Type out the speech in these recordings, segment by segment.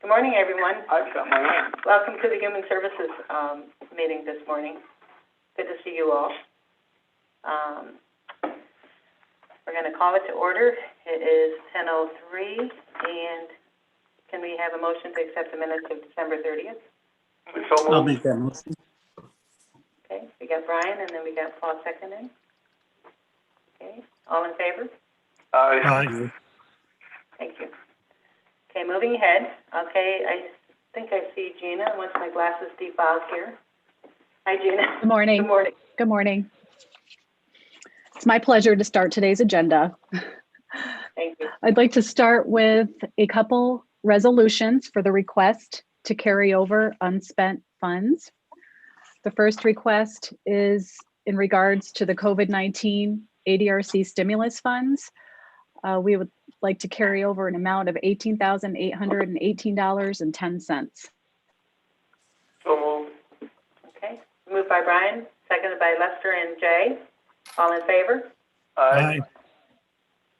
Good morning, everyone. I've got my own. Welcome to the Human Services meeting this morning. Good to see you all. We're going to call it to order. It is 10:03, and can we have a motion to accept the minutes of December 30th? So I'll moved. make that motion. Okay, we got Brian, and then we got Paul seconding. Okay, all in favor? Aye. Thank you. Okay, moving ahead. Okay, I think I see Gina once my glasses defog here. Hi, Gina. Good morning. Good morning. Good morning. It's my pleasure to start today's agenda. Thank you. I'd like to start with a couple resolutions for the request to carry over unspent funds. The first request is in regards to the COVID-19 ADRC stimulus funds. We would like to carry over an amount of $18,818.10. So moved. Okay, moved by Brian, seconded by Lester and Jay. All in favor? Aye.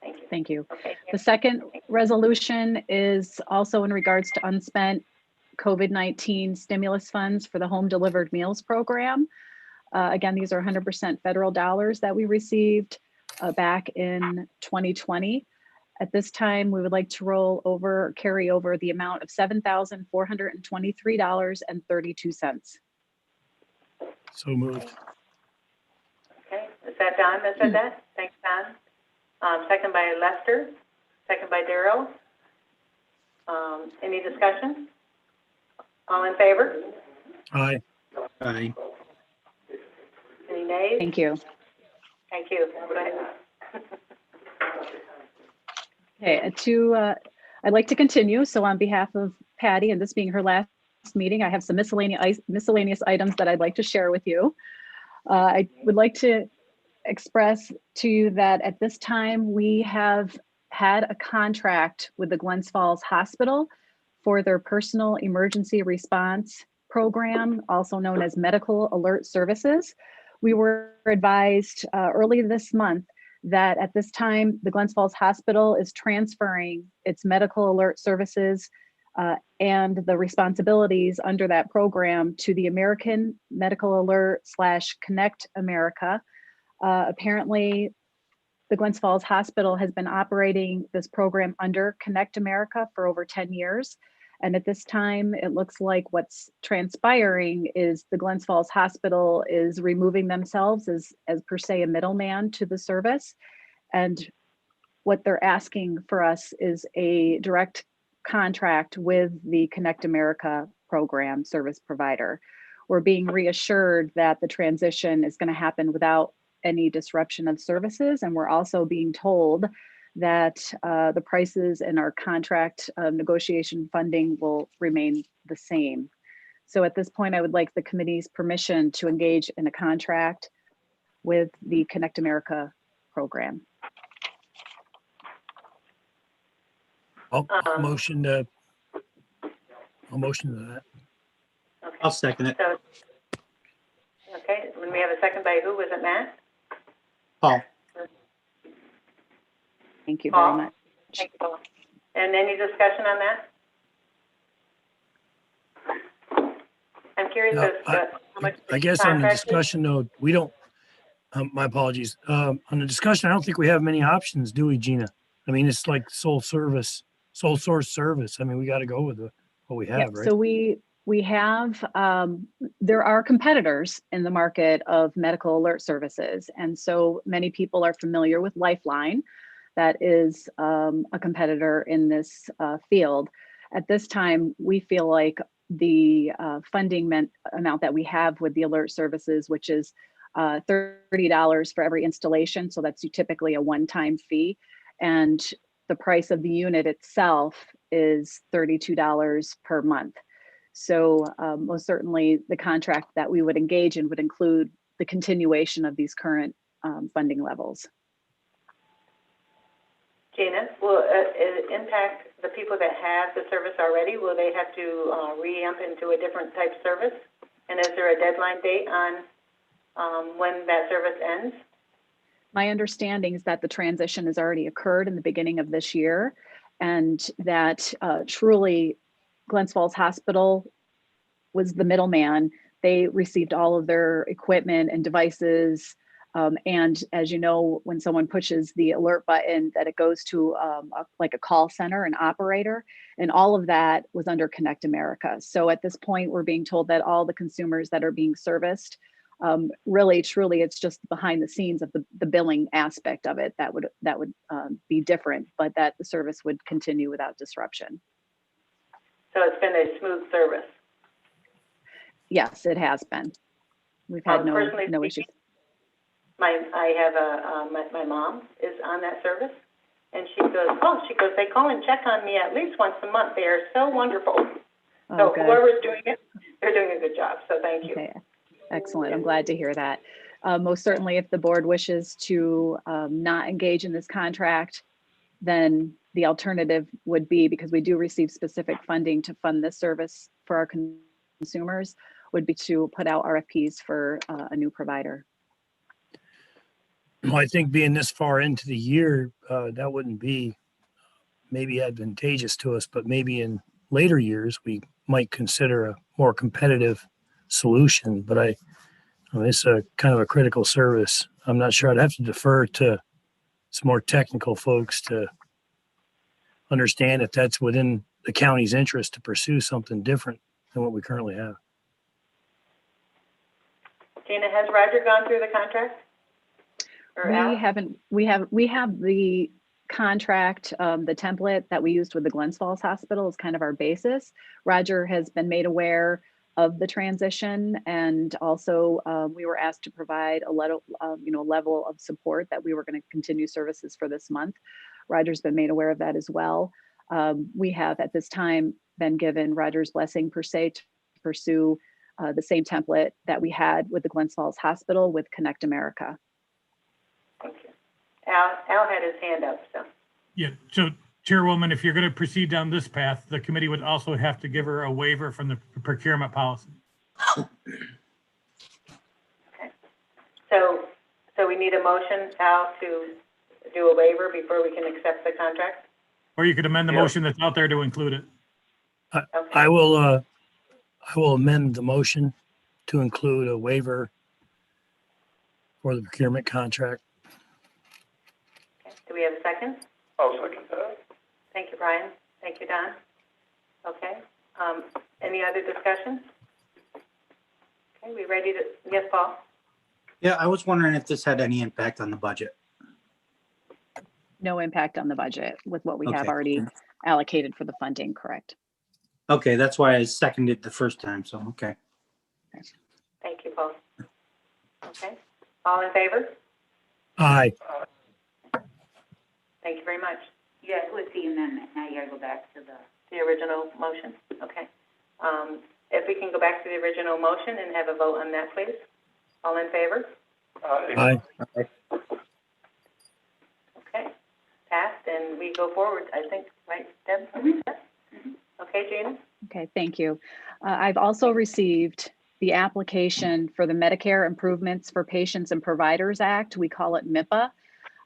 Thank you. Thank you. Okay. The second resolution is also in regards to unspent COVID-19 stimulus funds for the home delivered meals program. Again, these are 100% federal dollars that we received back in 2020. At this time, we would like to carry over the amount of $7,423.32. So moved. Okay, is that Don that said that? Thanks, Don. Second by Lester, second by Darrell. Any discussion? All in favor? Aye. Aye. Any nays? Thank you. Thank you. Go ahead. Okay, I'd like to continue. So on behalf of Patty, and this being her last meeting, I have some miscellaneous items that I'd like to share with you. I would like to express to you that at this time, we have had a contract with the Glens Falls Hospital for their personal emergency response program, also known as Medical Alert Services. We were advised early this month that at this time, the Glens Falls Hospital is transferring its medical alert services and the responsibilities under that program to the American Medical Alert / Connect America. Apparently, the Glens Falls Hospital has been operating this program under Connect America for over 10 years. And at this time, it looks like what's transpiring is the Glens Falls Hospital is removing themselves as per se a middleman to the service. And what they're asking for us is a direct contract with the Connect America program service provider. We're being reassured that the transition is going to happen without any disruption of services. And we're also being told that the prices in our contract negotiation funding will remain the same. So at this point, I would like the committee's permission to engage in a contract with the Connect America program. I'll motion to that. Okay. I'll second it. So, okay, when we have a second by who? Was it Matt? Paul. Thank you Paul? very much. Thank you, Paul. And any discussion on that? I'm curious No, as to how much. I guess on the contract is. discussion though, we don't, my apologies. On the discussion, I don't think we have many options, do we, Gina? I mean, it's like sole source service. I mean, we got to go with what we have, right? So we have, there are competitors in the market of medical alert services. And so many people are familiar with Lifeline. That is a competitor in this field. At this time, we feel like the funding amount that we have with the alert services, which is $30 for every installation. So that's typically a one-time fee. And the price of the unit itself is $32 per month. So most certainly the contract that we would engage in would include the continuation of these current funding levels. Gina, will it impact the people that have the service already? Will they have to re-amp into a different type of service? And is there a deadline date on when that service ends? My understanding is that the transition has already occurred in the beginning of this year, and that truly Glens Falls Hospital was the middleman. They received all of their equipment and devices. And as you know, when someone pushes the alert button, that it goes to like a call center, an operator, and all of that was under Connect America. So at this point, we're being told that all the consumers that are being serviced, really, truly, it's just behind the scenes of the billing aspect of it that would be different, but that the service would continue without disruption. So it's been a smooth service. Yes, it has been. We've had no issues. I have my mom is on that service, and she goes, they call and check on me at least once a month. They are so wonderful. So good. whoever's doing it, they're doing a good job. So thank you. Okay. Excellent. I'm glad to hear that. Most certainly, if the board wishes to not engage in this contract, then the alternative would be, because we do receive specific funding to fund this service for our consumers, would be to put out RFPs for a new provider. Well, I think being this far into the year, that wouldn't be maybe advantageous to us, but maybe in later years, we might consider a more competitive solution. But I mean, it's a kind of a critical service. I'm not sure. I'd have to defer to some more technical folks to understand if that's within the county's interest to pursue something different than what we currently have. Gina, has Roger gone through the contract? Or Al? We haven't. We have the contract, the template that we used with the Glens Falls Hospital is kind of our basis. Roger has been made aware of the transition, and also we were asked to provide a level of support that we were going to continue services for this month. Roger's been made aware of that as well. We have at this time been given Roger's blessing per se to pursue the same template that we had with the Glens Falls Hospital with Connect America. Thank you. Al had his hand up, so. Yeah, so Chairwoman, if you're going to proceed down this path, the committee would also have to give her a waiver from the procurement policy. Okay. So we need a motion, Al, to do a waiver before we can accept the contract? Or you could amend the motion that's out there to include it. Okay. I will amend the motion to include a waiver for the procurement contract. Okay. Do we have a second? I'll second that. Thank you, Brian. Thank you, Don. Okay. Any other discussion? Okay, we ready to, yes, Paul? Yeah, I was wondering if this had any impact on the budget. No impact on the budget with what we have Okay. already allocated for the funding, correct? Okay, that's why I seconded the first time, so, okay. Thank you, Paul. Okay. All in favor? Aye. Thank you very much. Yeah, it was the amendment. Now you gotta go back to The original motion? Okay. If we can go back to the original motion and have a vote on that, please. All in favor? Aye. Okay. Passed, and we go forward, I think, right, Deb? Okay, Gina? Okay, thank you. I've also received the application for the Medicare Improvements for Patients and Providers Act. We call it MIPA.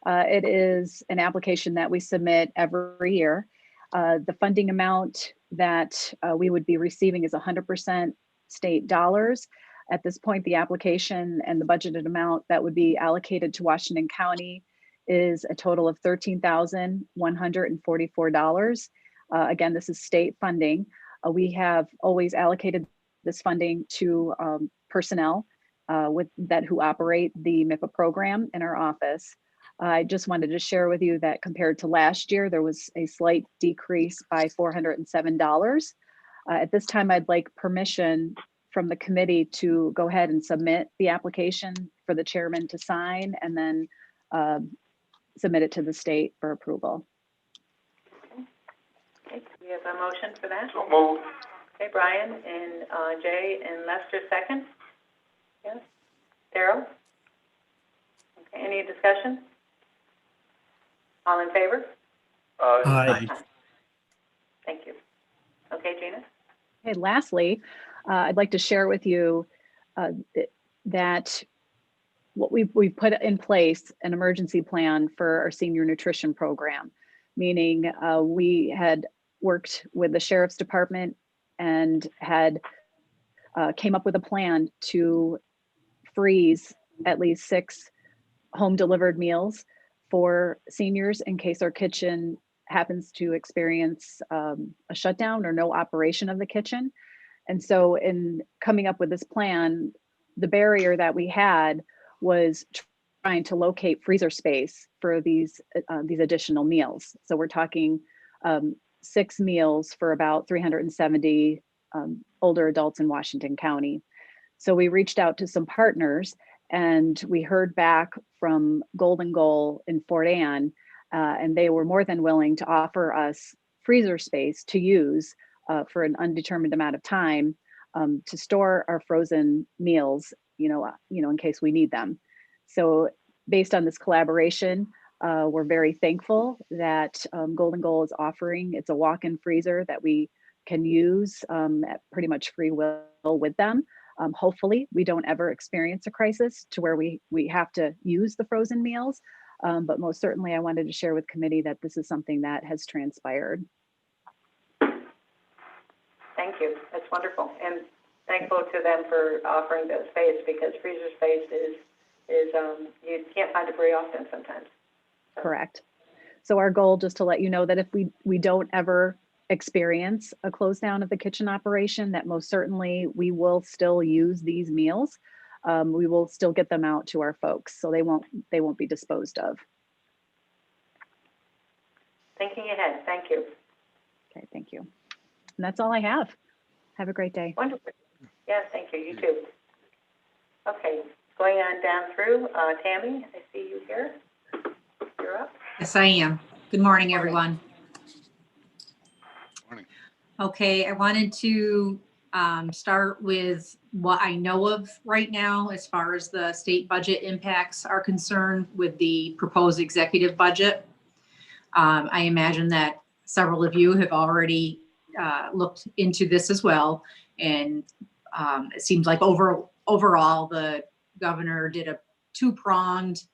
It is an application that we submit every year. The funding amount that we would be receiving is 100% state dollars. At this point, the application and the budgeted amount that would be allocated to Washington County is a total of $13,144. Again, this is state funding. We have always allocated this funding to personnel who operate the MIPA program in our office. I just wanted to share with you that compared to last year, there was a slight decrease by $407. At this time, I'd like permission from the committee to go ahead and submit the application for the chairman to sign and then submit it to the state for approval. Okay, do we have a motion for that? So moved. Okay, Brian and Jay and Lester second. Yes. Darrell? Okay, any discussion? All in favor? Aye. Thank you. Okay, Gina? Okay, lastly, I'd like to share with you that what we've put in place an emergency plan for our senior nutrition program, meaning we had worked with the sheriff's department and had came up with a plan to freeze at least 6 home delivered meals for seniors in case our kitchen happens to experience a shutdown or no operation of the kitchen. And so in coming up with this plan, the barrier that we had was trying to locate freezer space for these additional meals. So we're talking 6 meals for about 370 older adults in Washington County. So we reached out to some partners, and we heard back from Golden Goal in Fort Anne, and they were more than willing to offer us freezer space to use for an undetermined amount of time to store our frozen meals, in case we need them. So based on this collaboration, we're very thankful that Golden Goal is offering. It's a walk-in freezer that we can use at pretty much free will with them. Hopefully we don't ever experience a crisis to where we have to use the frozen meals. But most certainly I wanted to share with committee that this is something that has transpired. Thank you. That's wonderful. And thankful to them for offering that space, because freezer space is you can't find it very often sometimes. So. Correct. So our goal, just to let you know, that if we don't ever experience a close down of the kitchen operation, that most certainly we will still use these meals. We will still get them out to our folks, so they won't be disposed of. Thinking ahead. Thank you. Okay, thank you. And that's all I have. Have a great day. Wonderful. Yes, thank you. You too. Okay, going on down through. Tammy, I see you here. You're up. Yes, I am. Good morning, everyone. Morning. Okay, I wanted to start with what I know of right now as far as the state budget impacts are concerned with the proposed executive budget. I imagine that several of you have already looked into this as well. And it seems like overall, the governor did a two-pronged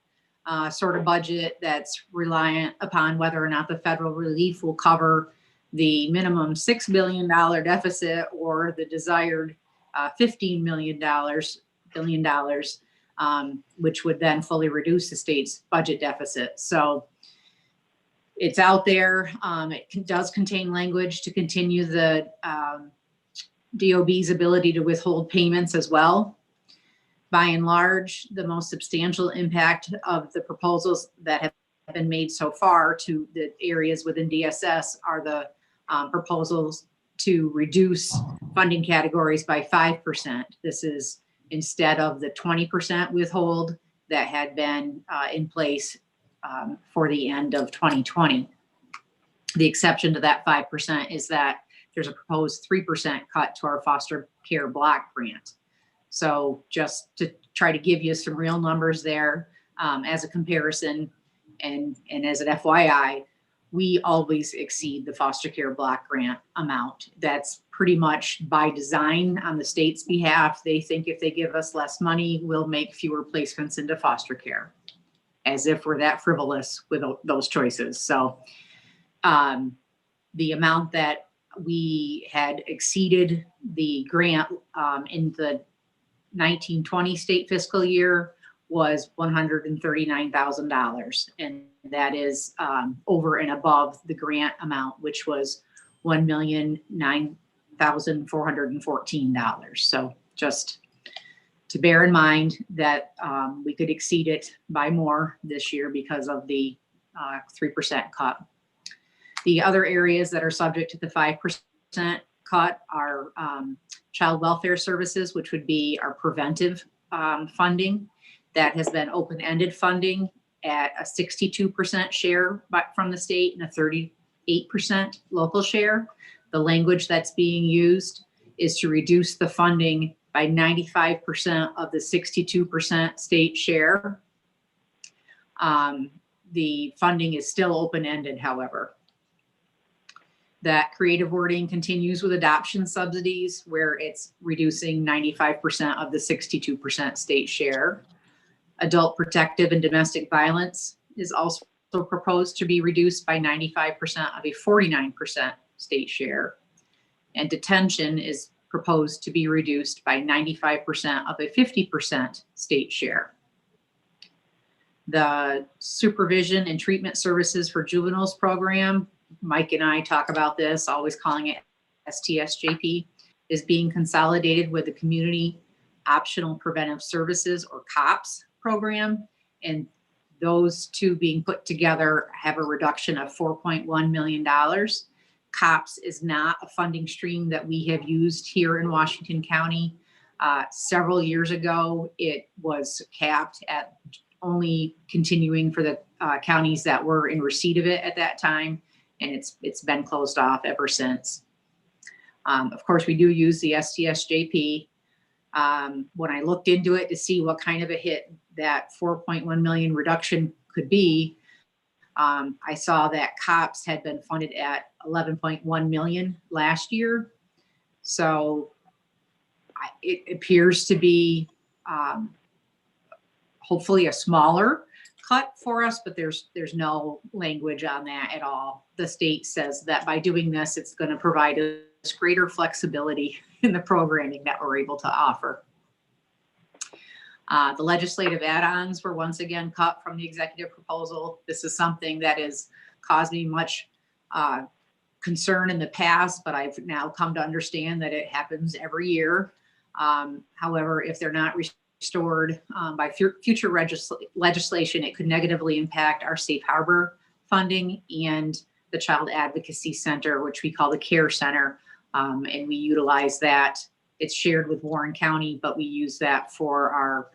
sort of budget that's reliant upon whether or not the federal relief will cover the minimum $6 billion deficit or the desired $15 billion, which would then fully reduce the state's budget deficit. So it's out there. It does contain language to continue the DOB's ability to withhold payments as well. By and large, the most substantial impact of the proposals that have been made so far to the areas within DSS are the proposals to reduce funding categories by 5%. This is instead of the 20% withhold that had been in place for the end of 2020. The exception to that 5% is that there's a proposed 3% cut to our foster care block grant. So just to try to give you some real numbers there as a comparison and as an FYI, we always exceed the foster care block grant amount. That's pretty much by design on the state's behalf. They think if they give us less money, we'll make fewer placements into foster care, as if we're that frivolous with those choices. So the amount that we had exceeded the grant in the 1920 state fiscal year was $139,000. And that is over and above the grant amount, which was $1,009,414. So just to bear in mind that we could exceed it by more this year because of the 3% cut. The other areas that are subject to the 5% cut are child welfare services, which would be our preventive funding. That has been open-ended funding at a 62% share from the state and a 38% local share. The language that's being used is to reduce the funding by 95% of the 62% state share. The funding is still open-ended, however. That creative wording continues with adoption subsidies, where it's reducing 95% of the 62% state share. Adult protective and domestic violence is also proposed to be reduced by 95% of a 49% state share. And detention is proposed to be reduced by 95% of a 50% state share. The supervision and treatment services for juveniles program, Mike and I talk about this, always calling it STSJP, is being consolidated with the Community Optional Preventive Services, or COPS program. And those two being put together have a reduction of $4.1 million. COPS is not a funding stream that we have used here in Washington County. Several years ago, it was capped at only continuing for the counties that were in receipt of it at that time, and it's been closed off ever since. Of course, we do use the STSJP. When I looked into it to see what kind of a hit that 4.1 million reduction could be, I saw that COPS had been funded at 11.1 million last year. So it appears to be hopefully a smaller cut for us, but there's no language on that at all. The state says that by doing this, it's going to provide us greater flexibility in the programming that we're able to offer. The legislative add-ons were once again cut from the executive proposal. This is something that has caused me much concern in the past, but I've now come to understand that it happens every year. However, if they're not restored by future legislation, it could negatively impact our safe harbor funding and the Child Advocacy Center, which we call the Care Center, and we utilize that. It's shared with Warren County, but we use that for our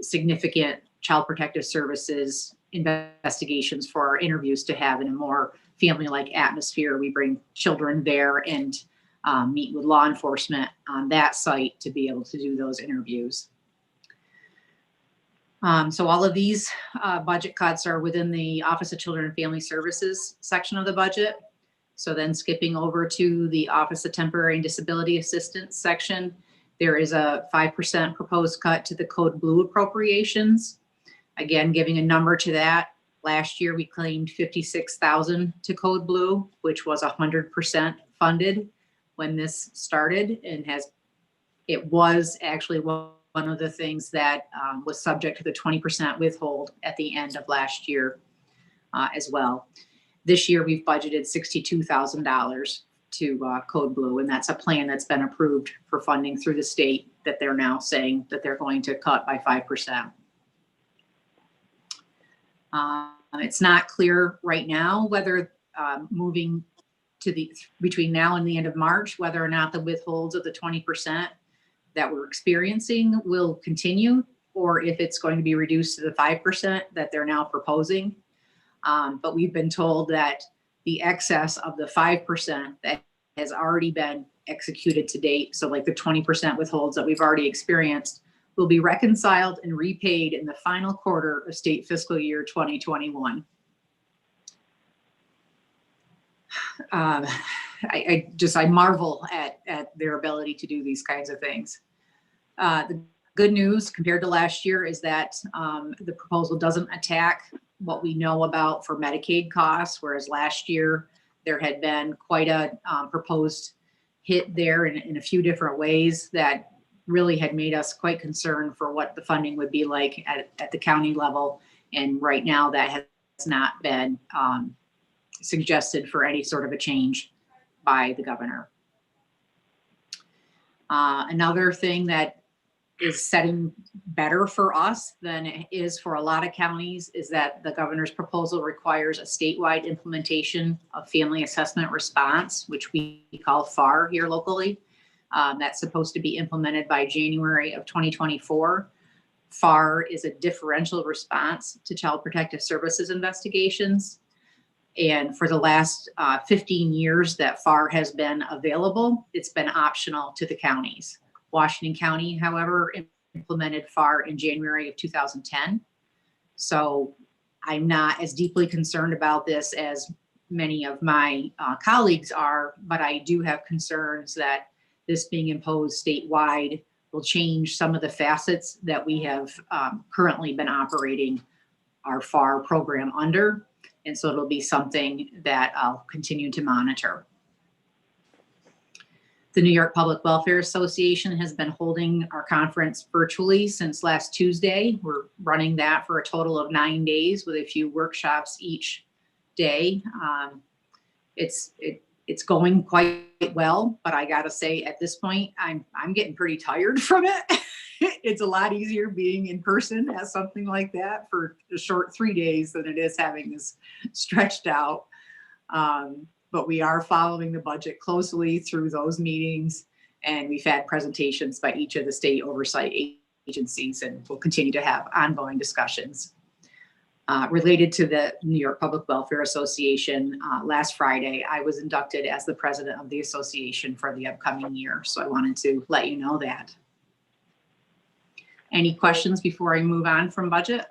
significant child protective services investigations for our interviews to have in a more family-like atmosphere. We bring children there and meet with law enforcement on that site to be able to do those interviews. So all of these budget cuts are within the Office of Children and Family Services section of the budget. So then skipping over to the Office of Temporary and Disability Assistance section, there is a 5% proposed cut to the Code Blue appropriations. Again, giving a number to that. Last year, we claimed $56,000 to Code Blue, which was 100% funded when this started, and it was actually one of the things that was subject to the 20% withhold at the end of last year as well. This year, we've budgeted $62,000 to Code Blue, and that's a plan that's been approved for funding through the state that they're now saying that they're going to cut by 5%. It's not clear right now whether moving to between now and the end of March, whether or not the withholds of the 20% that we're experiencing will continue, or if it's going to be reduced to the 5% that they're now proposing. But we've been told that the excess of the 5% that has already been executed to date, so like the 20% withholds that we've already experienced, will be reconciled and repaid in the final quarter of state fiscal year 2021. I marvel at their ability to do these kinds of things. The good news compared to last year is that the proposal doesn't attack what we know about for Medicaid costs, whereas last year there had been quite a proposed hit there in a few different ways that really had made us quite concerned for what the funding would be like at the county level. And right now that has not been suggested for any sort of a change by the governor. Another thing that is setting better for us than it is for a lot of counties is that the governor's proposal requires a statewide implementation of family assessment response, which we call FAR here locally. That's supposed to be implemented by January of 2024. FAR is a differential response to Child Protective Services investigations. And for the last 15 years that FAR has been available, it's been optional to the counties. Washington County, however, implemented FAR in January of 2010. So I'm not as deeply concerned about this as many of my colleagues are, but I do have concerns that this being imposed statewide will change some of the facets that we have currently been operating our FAR program under. And so it'll be something that I'll continue to monitor. The New York Public Welfare Association has been holding our conference virtually since last Tuesday. We're running that for a total of 9 days with a few workshops each day. It's going quite well, but I gotta say at this point, I'm getting pretty tired from it. It's a lot easier being in person at something like that for a short 3 days than it is having this stretched out. But we are following the budget closely through those meetings, and we've had presentations by each of the state oversight agencies, and we'll continue to have ongoing discussions. Related to the New York Public Welfare Association, last Friday, I was inducted as the president of the association for the upcoming year. So I wanted to let you know that. Any questions before I move on from budget?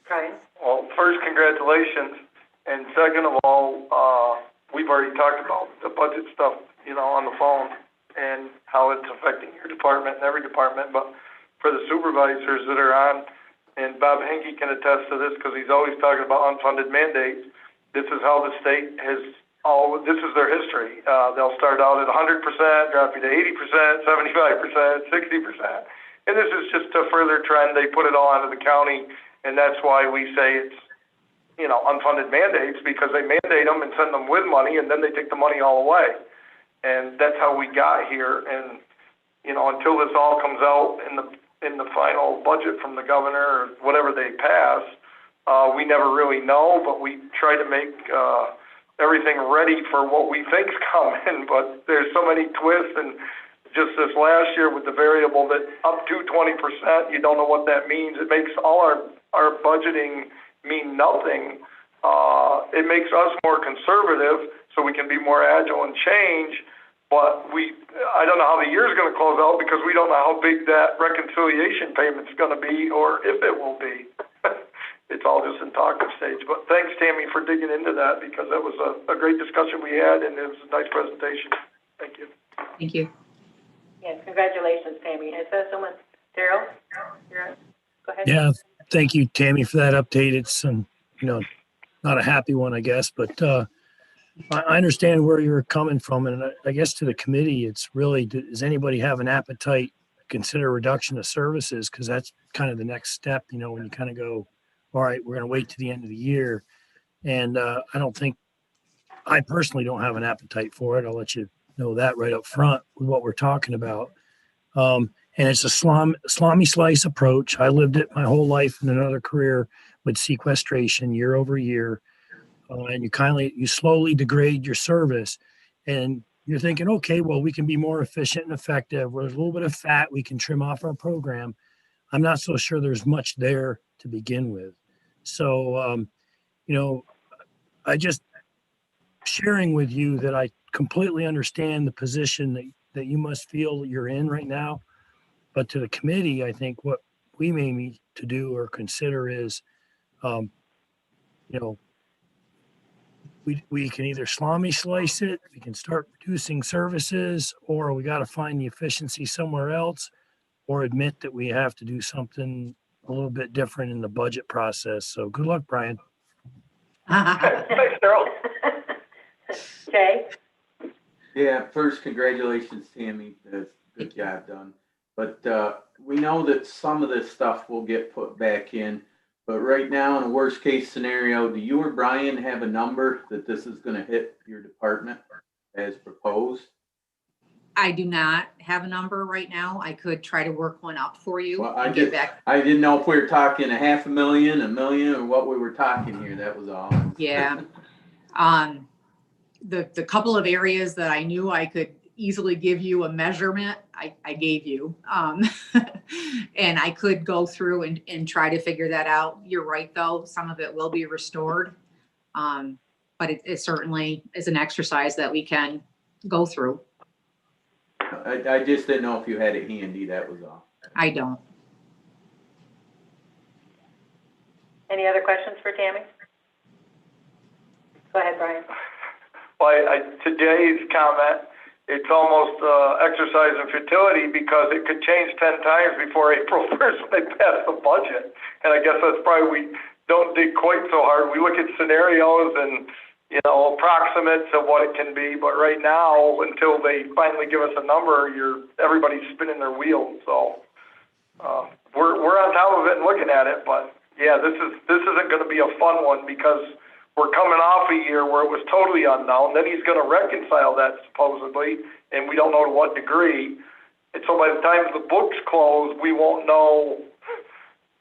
Brian? Well, first, congratulations. And second of all, we've already talked about the budget stuff, on the phone and how it's affecting your department and every department. But for the supervisors that are on, and Bob Henke can attest to this because he's always talking about unfunded mandates, this is how the state this is their history. They'll start out at 100%, drop you to 80%, 75%, 60%. And this is just a further trend. They put it all onto the county, and that's why we say it's, unfunded mandates, because they mandate them and send them with money, and then they take the money all away. And that's how we got here. And, until this all comes out in the final budget from the governor or whatever they pass, we never really know, but we try to make everything ready for what we think's coming. But there's so many twists, and just this last year with the variable that up to 20%, you don't know what that means. It makes all our budgeting mean nothing. It makes us more conservative so we can be more agile and change. But I don't know how the year's going to close out because we don't know how big that reconciliation payment's going to be or if it will be. It's all just in talking stage. But thanks, Tammy, for digging into that because that was a great discussion we had, and it was a nice presentation. Thank you. Thank you. Yes, congratulations, Tammy. Is that someone? Daryl? Go ahead. Yeah, thank you, Tammy, for that update. It's, not a happy one, I guess, but I understand where you're coming from. And I guess to the committee, it's really, does anybody have an appetite to consider a reduction of services? Because that's kind of the next step, when you kind of go, all right, we're going to wait to the end of the year. And I personally don't have an appetite for it. I'll let you know that right up front with what we're talking about. And it's a salami slice approach. I lived it my whole life in another career with sequestration year over year. And you slowly degrade your service, and you're thinking, okay, well, we can be more efficient and effective. With a little bit of fat, we can trim off our program. I'm not so sure there's much there to begin with. So, I just sharing with you that I completely understand the position that you must feel you're in right now. But to the committee, I think what we may need to do or consider is, we can either salami slice it, we can start reducing services, or we got to find the efficiency somewhere else, or admit that we have to do something a little bit different in the budget process. So good luck, Brian. Thanks, Daryl. Jay? Yeah, first, congratulations, Tammy. That's good job done. But we know that some of this stuff will get put back in. But right now, in a worst case scenario, do you or Brian have a number that this is going to hit your department as proposed? I do not have a number right now. I could try to work one up for you. Well, and get back. I didn't know if we were talking $500,000, $1 million, or what we were talking here. That was all. Yeah. The couple of areas that I knew I could easily give you a measurement, I gave you. And I could go through and try to figure that out. You're right, though. Some of it will be restored. But it certainly is an exercise that we can go through. I just didn't know if you had it handy. That was all. I don't. Any other questions for Tammy? Go ahead, Brian. Well, today's comment, it's almost exercise in futility because it could change 10 times before April 1st when they pass the budget. And I guess that's probably we don't dig quite so hard. We look at scenarios and, you know, approximates of what it can be, but right now, until they finally give us a number, everybody's spinning their wheels, so, we're on top of it and looking at it, but, yeah, this isn't gonna be a fun one, because we're coming off a year where it was totally unknown, then he's gonna reconcile that supposedly, and we don't know to what degree, and so by the time the books close, we won't know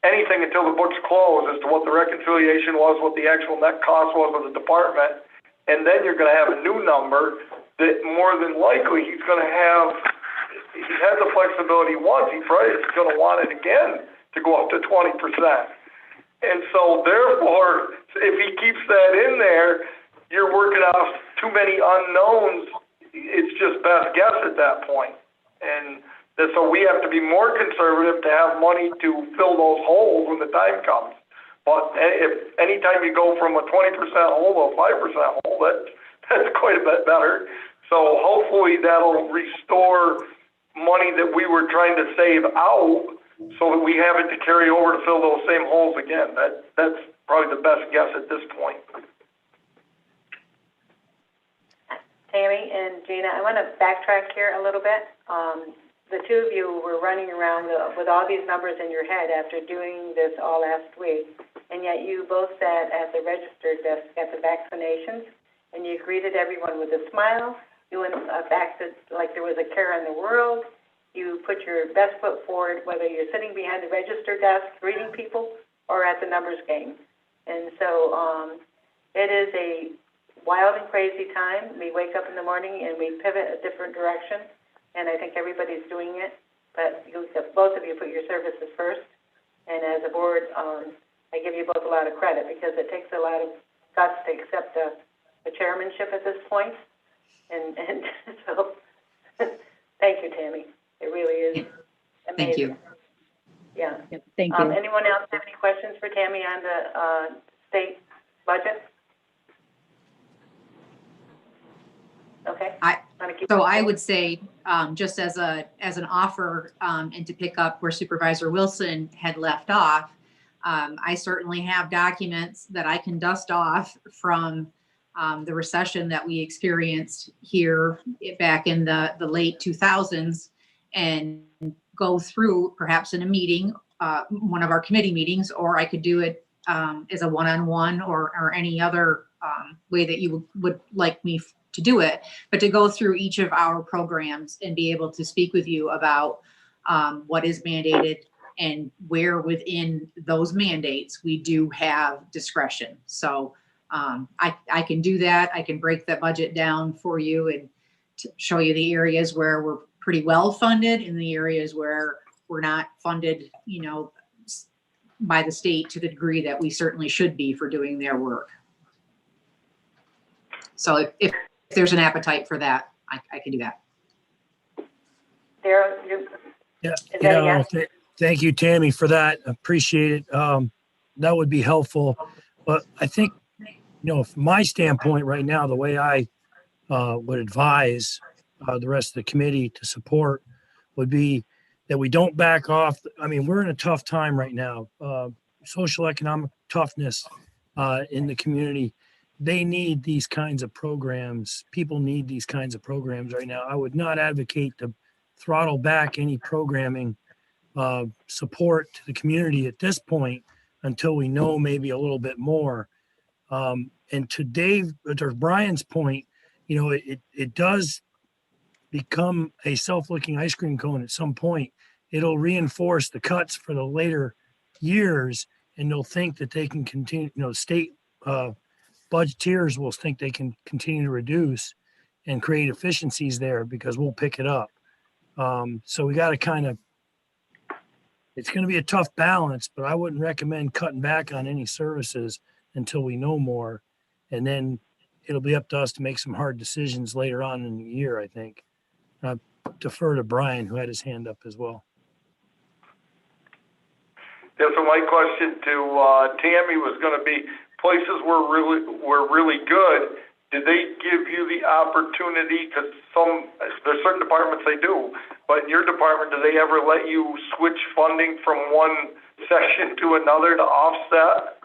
anything until the books close as to what the reconciliation was, what the actual net cost was of the department, and then you're going to have a new number that more than likely he's had the flexibility once, he probably is going to want it again to go up to 20%. And so therefore, if he keeps that in there, you're working off too many unknowns. It's just best guess at that point. And so we have to be more conservative to have money to fill those holes when the time comes. But if anytime you go from a 20% hole to a 5% hole, that's quite a bit better. So hopefully that'll restore money that we were trying to save out so that we have it to carry over to fill those same holes again. That's probably the best guess at this point. Tammy and Gina, I want to backtrack here a little bit. The two of you were running around with all these numbers in your head after doing this all last week, and yet you both sat at the register desk at the vaccinations, and you greeted everyone with a smile. You acted like there was a care in the world. You put your best foot forward, whether you're sitting behind the register desk greeting people or at the numbers game. And so it is a wild and crazy time. We wake up in the morning and we pivot a different direction. And I think everybody's doing it, but both of you put your services first. And as a board, I give you both a lot of credit because it takes a lot of guts to accept the chairmanship at this point. And so, thank you, Tammy. It really is amazing. Thank you. Yeah. Yep, thank you. Anyone else have any questions for Tammy on the state budget? Okay. So I would say, just as an offer, and to pick up where Supervisor Wilson had left off, I certainly have documents that I can dust off from the recession that we experienced here back in the late 2000s and go through perhaps in a meeting, one of our committee meetings, or I could do it as a one-on-one or any other way that you would like me to do it, but to go through each of our programs and be able to speak with you about what is mandated and where within those mandates we do have discretion. So I can do that. I can break that budget down for you and show you the areas where we're pretty well funded and the areas where we're not funded, you know, by the state to the degree that we certainly should be for doing their work. So if there's an appetite for that, I can do that. Darryl, Thank you, Tammy, for that. Appreciate it. That would be helpful. But I think, you know, from my standpoint right now, the way I would advise the rest of the committee to support would be that we don't back off. I mean, we're in a tough time right now. Social economic toughness in the community. They need these kinds of programs. People need these kinds of programs right now. I would not advocate to throttle back any programming support to the community at this point until we know maybe a little bit more. And to Brian's point, you know, it does become a self-licking ice cream cone at some point. It'll reinforce the cuts for the later years, and they'll think that they can continue, you know, state budgeteers will think they can continue to reduce and create efficiencies there because we'll pick it up. So we got to kind of, it's going to be a tough balance, but I wouldn't recommend cutting back on any services until we know more. And then it'll be up to us to make some hard decisions later on in the year, I think. I defer to Brian, who had his hand up as well. Yeah, so my question to Tammy was going to be, places were really good. Did they give you the opportunity? Because there's certain departments they do, but in your department, do they ever let you switch funding from one section to another to offset?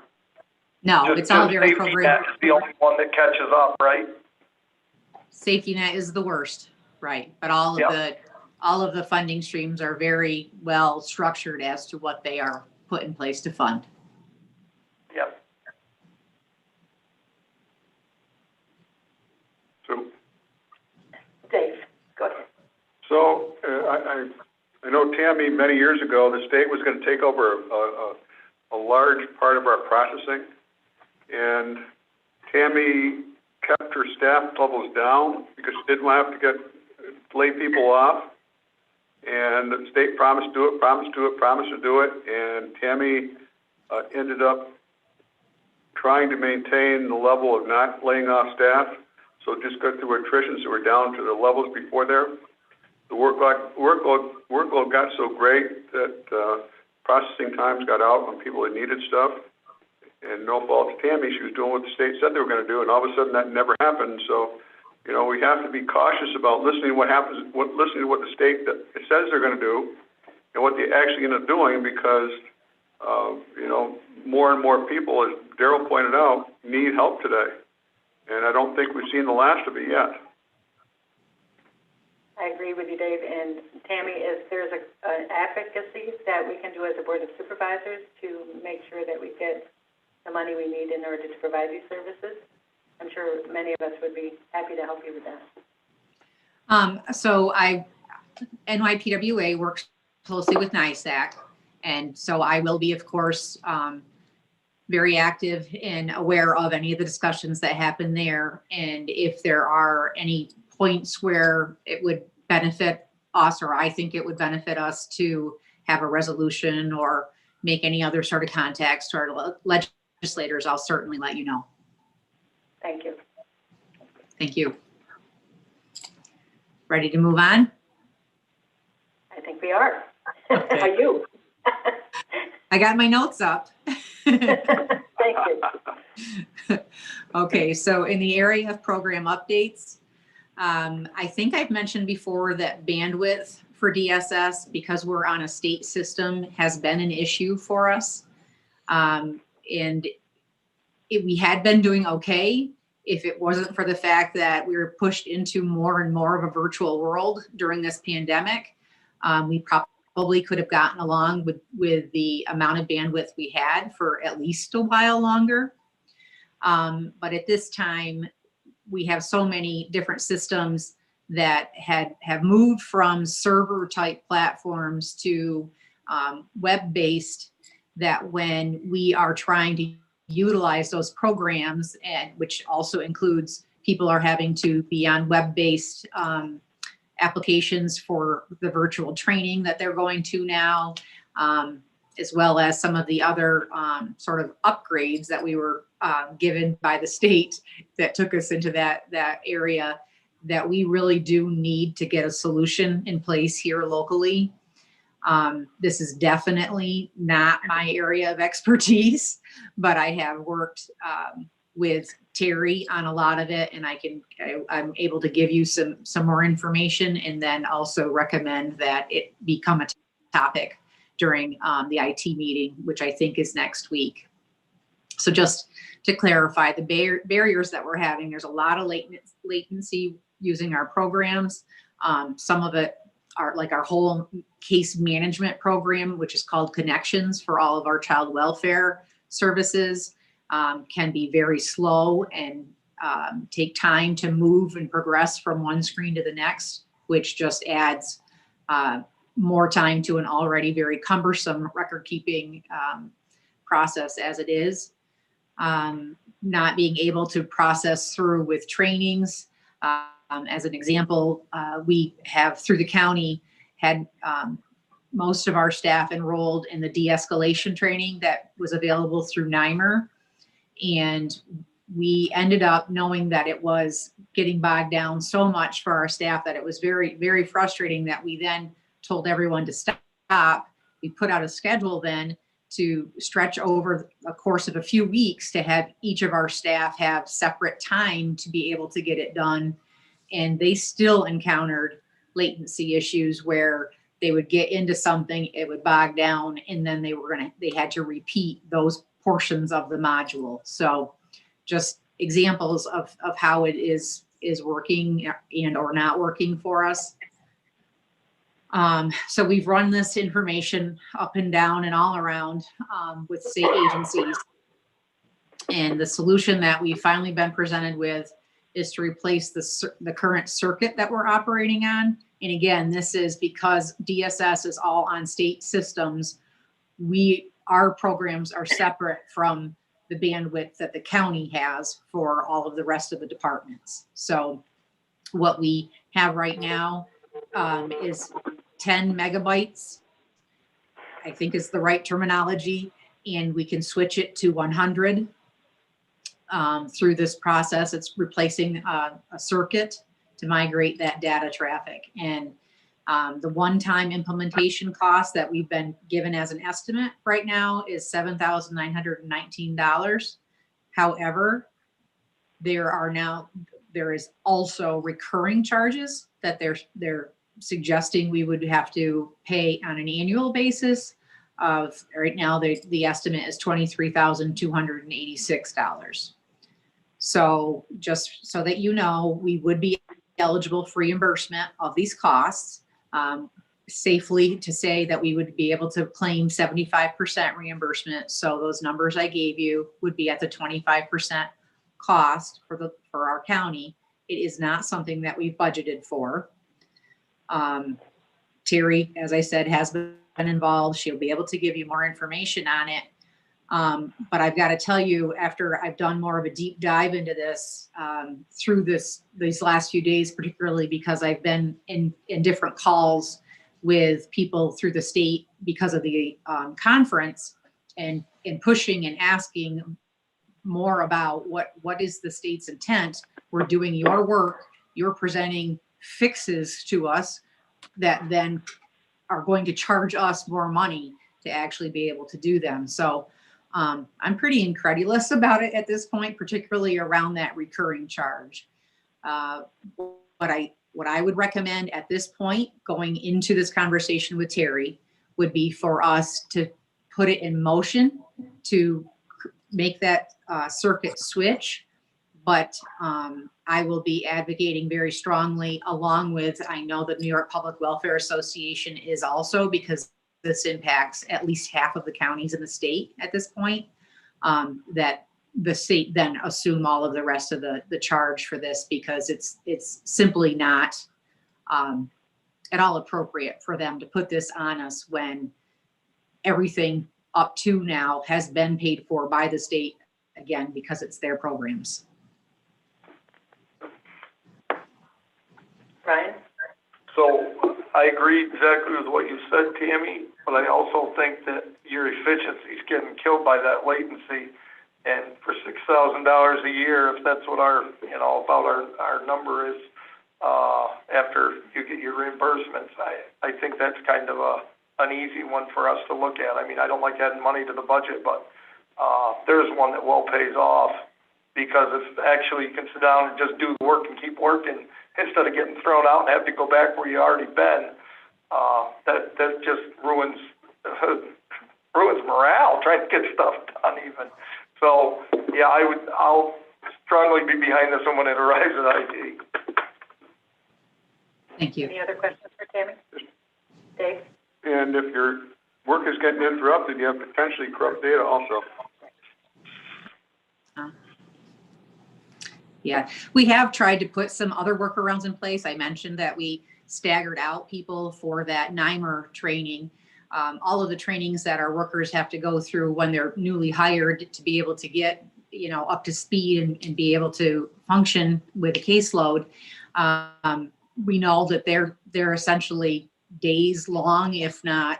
No, it's all very Safety program. net is the only one that catches up, right? Safety net is the worst, right? But all of Yep. the funding streams are very well structured as to what they are put in place to fund. Yep. So, Dave, go ahead. so I know Tammy, many years ago, the state was going to take over a large part of our processing, and Tammy kept her staff levels down because she didn't want to have to lay people off. And the state promised to do it, promised to do it, and Tammy ended up trying to maintain the level of not laying off staff. So just got through attrition, so we're down to the levels before there. The workload got so great that processing times got out when people had needed stuff. And no fault to Tammy, she was doing what the state said they were going to do, and all of a sudden that never happened. So, you know, we have to be cautious about listening to what happens, listening to what the state says they're going to do, and what they actually end up doing, because you know, more and more people, as Daryl pointed out, need help today, and I don't think we've seen the last of it yet. I agree with you, Dave. And Tammy, there's an advocacy that we can do as a Board of Supervisors to make sure that we get the money we need in order to provide these services. I'm sure many of us would be happy to help you with that. So NYPWA works closely with NISAC, and so I will be, of course, very active and aware of any of the discussions that happen there. And if there are any points where it would benefit us, or I think it would benefit us to have a resolution or make any other sort of contacts to our legislators, I'll certainly let you know. Thank you. Thank you. Ready to move on? I think we are. Okay. Are you? I got my notes up. Thank you. Okay, so in the area of program updates, I think I've mentioned before that bandwidth for DSS, because we're on a state system, has been an issue for us. We had been doing okay if it wasn't for the fact that we were pushed into more and more of a virtual world during this pandemic. We probably could have gotten along with the amount of bandwidth we had for at least a while longer. But at this time, we have so many different systems that have moved from server type platforms to web-based, that when we are trying to utilize those programs, and which also includes people are having to be on web-based applications for the virtual training that they're going to now, as well as some of the other sort of upgrades that we were given by the state that took us into that area, that we really do need to get a solution in place here locally. This is definitely not my area of expertise, but I have worked with Terry on a lot of it, and I'm able to give you some more information, and then also recommend that it become a topic during the IT meeting, which I think is next week. So just to clarify the barriers that we're having, there's a lot of latency using our programs. Some of it are like our whole case management program, which is called Connections for all of our child welfare services, can be very slow and take time to move and progress from one screen to the next, which just adds more time to an already very cumbersome record keeping process as it is. Not being able to process through with trainings. As an example, we have through the county had most of our staff enrolled in the de-escalation training that was available through NYMER. And we ended up knowing that it was getting bogged down so much for our staff that it was very, very frustrating, that we then told everyone to stop. We put out a schedule then to stretch over a course of a few weeks to have each of our staff have separate time to be able to get it done. And they still encountered latency issues where they would get into something, it would bog down, and then they had to repeat those portions of the module. So just examples of how it is working and or not working for us. So we've run this information up and down and all around with state agencies. And the solution that we've finally been presented with is to replace the current circuit that we're operating on. And again, this is because DSS is all on state systems. Our programs are separate from the bandwidth that the county has for all of the rest of the departments. So what we have right now is 10 megabytes, I think is the right terminology, and we can switch it to 100 through this process. It's replacing a circuit to migrate that data traffic. And the one-time implementation cost that we've been given as an estimate right now is $7,919. However, there is also recurring charges that they're suggesting we would have to pay on an annual basis. Of right now, the estimate is $23,286. So just so that you know, we would be eligible for reimbursement of these costs. Safely to say that we would be able to claim 75% reimbursement. So those numbers I gave you would be at the 25% cost for our county. It is not something that we've budgeted for. Terry, as I said, has been involved. She'll be able to give you more information on it. But I've got to tell you, after I've done more of a deep dive into this through these last few days, particularly because I've been in different calls with people through the state because of the conference and pushing and asking more about what is the state's intent. We're doing your work, you're presenting fixes to us that then are going to charge us more money to actually be able to do them. So I'm pretty incredulous about it at this point, particularly around that recurring charge. What I would recommend at this point, going into this conversation with Terry, would be for us to put it in motion to make that circuit switch. But I will be advocating very strongly, along with, I know the New York Public Welfare Association is also, because this impacts at least half of the counties in the state at this point, that the state then assume all of the rest of the charge for this, because it's simply not at all appropriate for them to put this on us when everything up to now has been paid for by the state, again, because it's their programs. Brian? So I agree exactly with what you said, Tammy, but I also think that your efficiency is getting killed by that latency. And for $6,000 a year, if that's what our number is, after you get your reimbursements, I think that's kind of an easy one for us to look at. I mean, I don't like adding money to the budget, but there's one that well pays off, because if actually you can sit down and just do the work and keep working instead of getting thrown out and have to go back where you already been, that just ruins morale trying to get stuff done even. So yeah, I'll strongly be behind this one when it arrives at IT. Thank you. Any other questions for Tammy? Dave? And if your work is getting interrupted, you have potentially corrupt data also. Yeah, we have tried to put some other workarounds in place. I mentioned that we staggered out people for that NYMER training. All of the trainings that our workers have to go through when they're newly hired to be able to get, up to speed and be able to function with a caseload. We know that they're essentially days long, if not,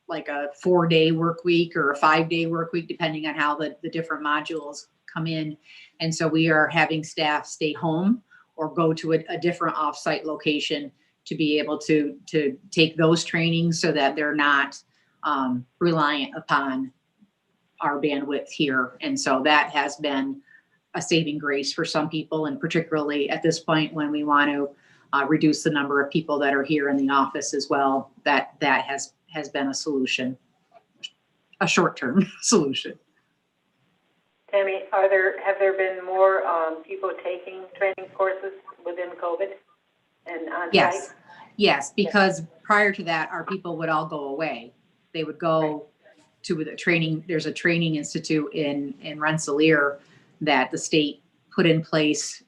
like a 4-day work week or a 5-day work week, depending on how the different modules come in. And so we are having staff stay home or go to a different offsite location to be able to take those trainings so that they're not reliant upon our bandwidth here. And so that has been a saving grace for some people, and particularly at this point when we want to reduce the number of people that are here in the office as well, that has been a solution, a short-term solution. Tammy, have there been more people taking training courses within COVID and on Yes, site? yes, because prior to that, our people would all go away. They would go to the training. There's a training institute in Rensselaer that the state put in place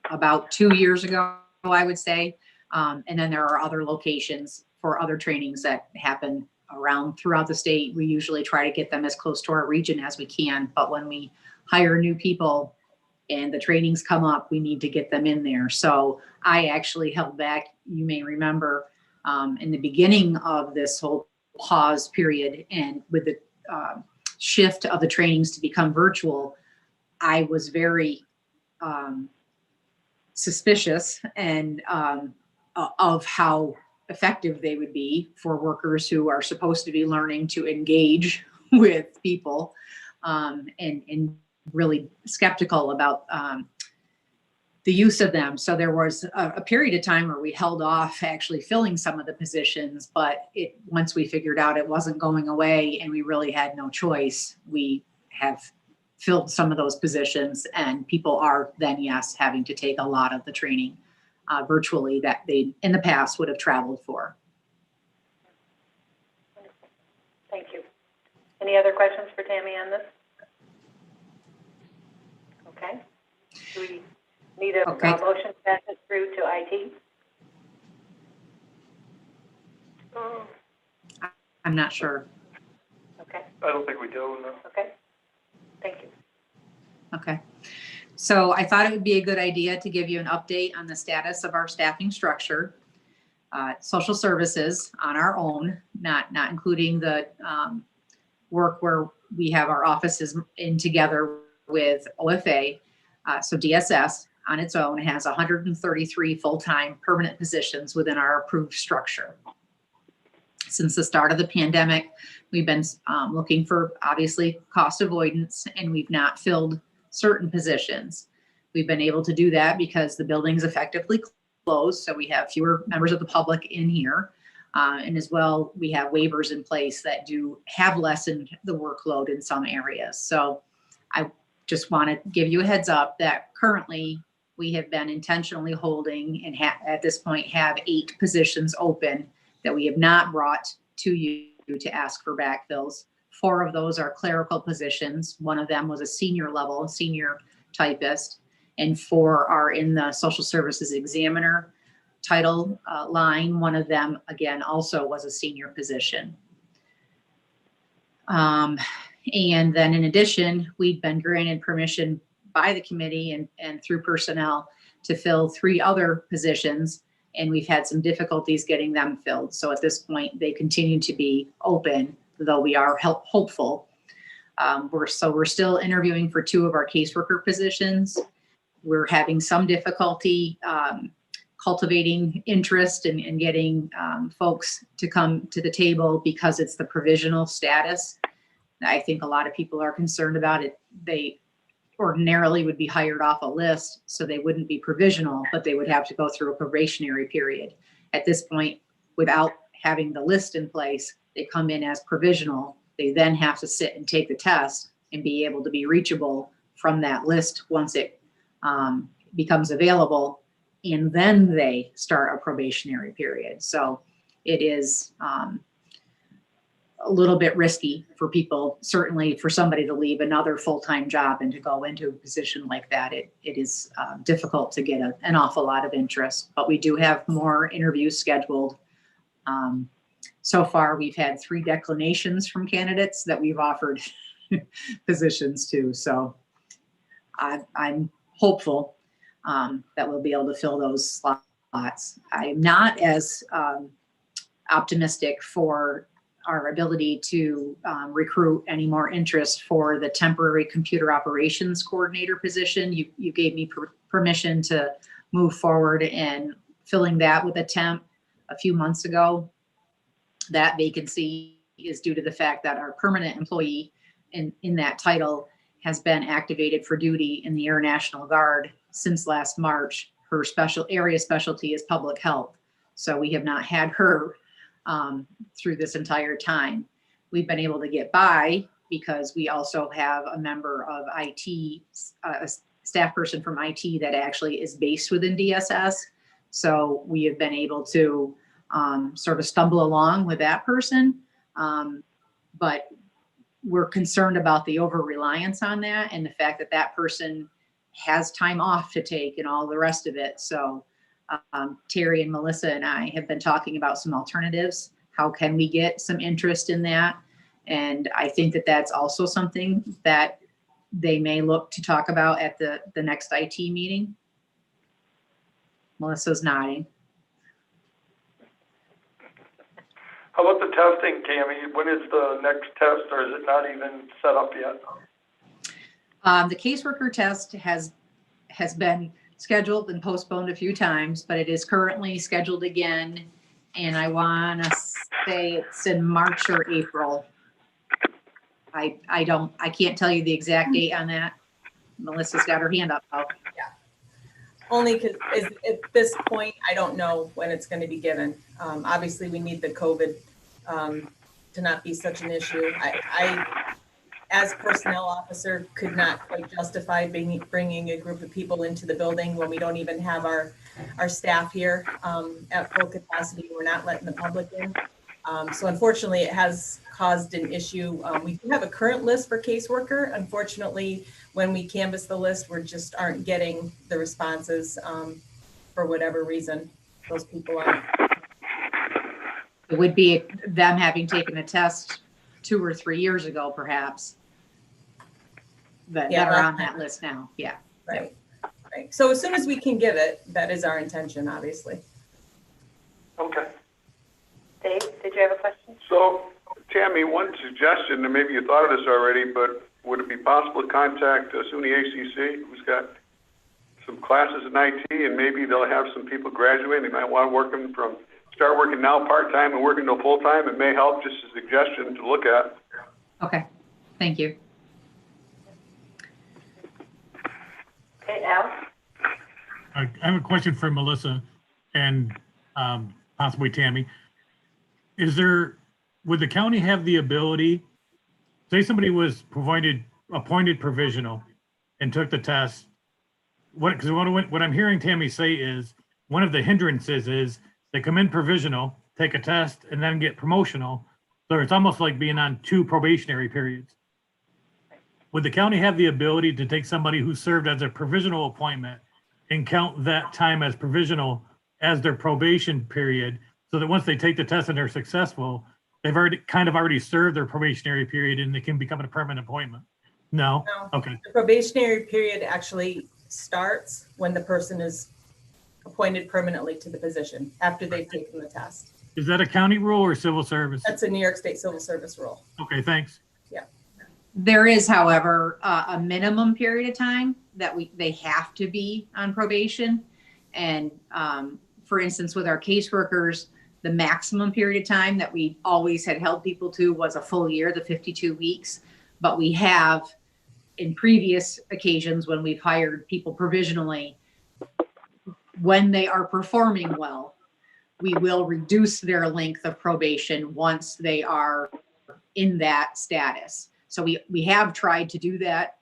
about 2 years ago, I would say. And then there are other locations for other trainings that happen throughout the state. We usually try to get them as close to our region as we can, but when we hire new people and the trainings come up, we need to get them in there. So I actually held back, you may remember, in the beginning of this whole pause period, and with the shift of the trainings to become virtual, I was very suspicious and of how effective they would be for workers who are supposed to be learning to engage with people, and really skeptical about the use of them. So there was a period of time where we held off actually filling some of the positions, but once we figured out it wasn't going away and we really had no choice, we have filled some of those positions, and people are then, yes, having to take a lot of the training virtually that they in the past would have traveled for. Thank you. Any other questions for Tammy on this? Okay. Do we need a motion to pass it through to IT? I'm not sure. Okay. I don't think we do, no. Okay. Thank you. Okay. So I thought it would be a good idea to give you an update on the status of our staffing structure. Social services on our own, not including the work where we have our offices in together with OFA. So DSS on its own has 133 full-time permanent positions within our approved structure. Since the start of the pandemic, we've been looking for, obviously, cost avoidance, and we've not filled certain positions. We've been able to do that because the building's effectively closed, so we have fewer members of the public in here. And as well, we have waivers in place that have lessened the workload in some areas. So I just want to give you a heads up that currently we have been intentionally holding and at this point have 8 positions open that we have not brought to you to ask for backfills. 4 of those are clerical positions. One of them was a senior typist, and 4 are in the social services examiner title line. One of them, again, also was a senior position. And then in addition, we've been granted permission by the committee and through personnel to fill 3 other positions, and we've had some difficulties getting them filled. So at this point, they continue to be open, though we are hopeful. We're still interviewing for 2 of our caseworker positions. We're having some difficulty cultivating interest and getting folks to come to the table because it's the provisional status. I think a lot of people are concerned about it. They ordinarily would be hired off a list, so they wouldn't be provisional, but they would have to go through a probationary period. At this point, without having the list in place, they come in as provisional. They then have to sit and take the test and be able to be reachable from that list once it becomes available, and then they start a probationary period. So it is a little bit risky for people, certainly for somebody to leave another full-time job and to go into a position like that. It is difficult to get an awful lot of interest, but we do have more interviews scheduled. So far, we've had 3 declinations from candidates that we've offered positions to. So I'm hopeful that we'll be able to fill those slots. I'm not as optimistic for our ability to recruit any more interest for the temporary computer operations coordinator position. You gave me permission to move forward in filling that with a temp a few months ago. That vacancy is due to the fact that our permanent employee in that title has been activated for duty in the Air National Guard since last March. Her area specialty is public health. So we have not had her through this entire time. We've been able to get by because we also have a member of IT, a staff person from IT that actually is based within DSS. So we have been able to sort of stumble along with that person. But we're concerned about the over-reliance on that and the fact that that person has time off to take and all the rest of it. So Terry and Melissa and I have been talking about some alternatives. How can we get some interest in that? And I think that that's also something that they may look to talk about at the next IT meeting. Melissa's nodding. How about the testing, Tammy? When is the next test, or is it not even set up yet? The caseworker test has been scheduled and postponed a few times, but it is currently scheduled again. And I want to say it's in March or April. I can't tell you the exact date on that. Melissa's got her hand up. Oh. Only because at this point, I don't know when it's going to be given. Obviously, we need the COVID to not be such an issue. I as personnel officer, could not quite justify bringing a group of people into the building when we don't even have our staff here at full capacity. We're not letting the public in. So unfortunately, it has caused an issue. We do have a current list for caseworker. Unfortunately, when we canvass the list, we just aren't getting the responses for whatever reason those people are. It would be them having taken a test 2 or 3 years ago, perhaps, that are on that list now. Yeah. Right. Right. So as soon as we can give it, that is our intention, obviously. Okay. Dave, did you have a question? So, Tammy, one suggestion, and maybe you thought of this already, but would it be possible to contact SUNY ACC, who's got some classes in IT, and maybe they'll have some people graduate. They might want to start working now part-time and working till full-time. It may help, just a suggestion to look at. Okay, thank you. Okay, Al? I have a question for Melissa and possibly Tammy. Would the county have the ability, say somebody was appointed provisional and took the test, what I'm hearing Tammy say is one of the hindrances is they come in provisional, take a test, and then get promotional. So it's almost like being on 2 probationary periods. Would the county have the ability to take somebody who served as a provisional appointment and count that time as provisional as their probation period, so that once they take the test and they're successful, they've already served their probationary period and they can become a permanent appointment? No? Okay. The probationary period actually starts when the person is appointed permanently to the position after they've taken the test. Is that a county rule or civil service? That's a New York State civil service rule. Okay, thanks. Yeah. There is, however, a minimum period of time that they have to be on probation. And for instance, with our caseworkers, the maximum period of time that we always had held people to was a full year, the 52 weeks. But we have, in previous occasions when we've hired people provisionally, when they are performing well, we will reduce their length of probation once they are in that status. So we have tried to do that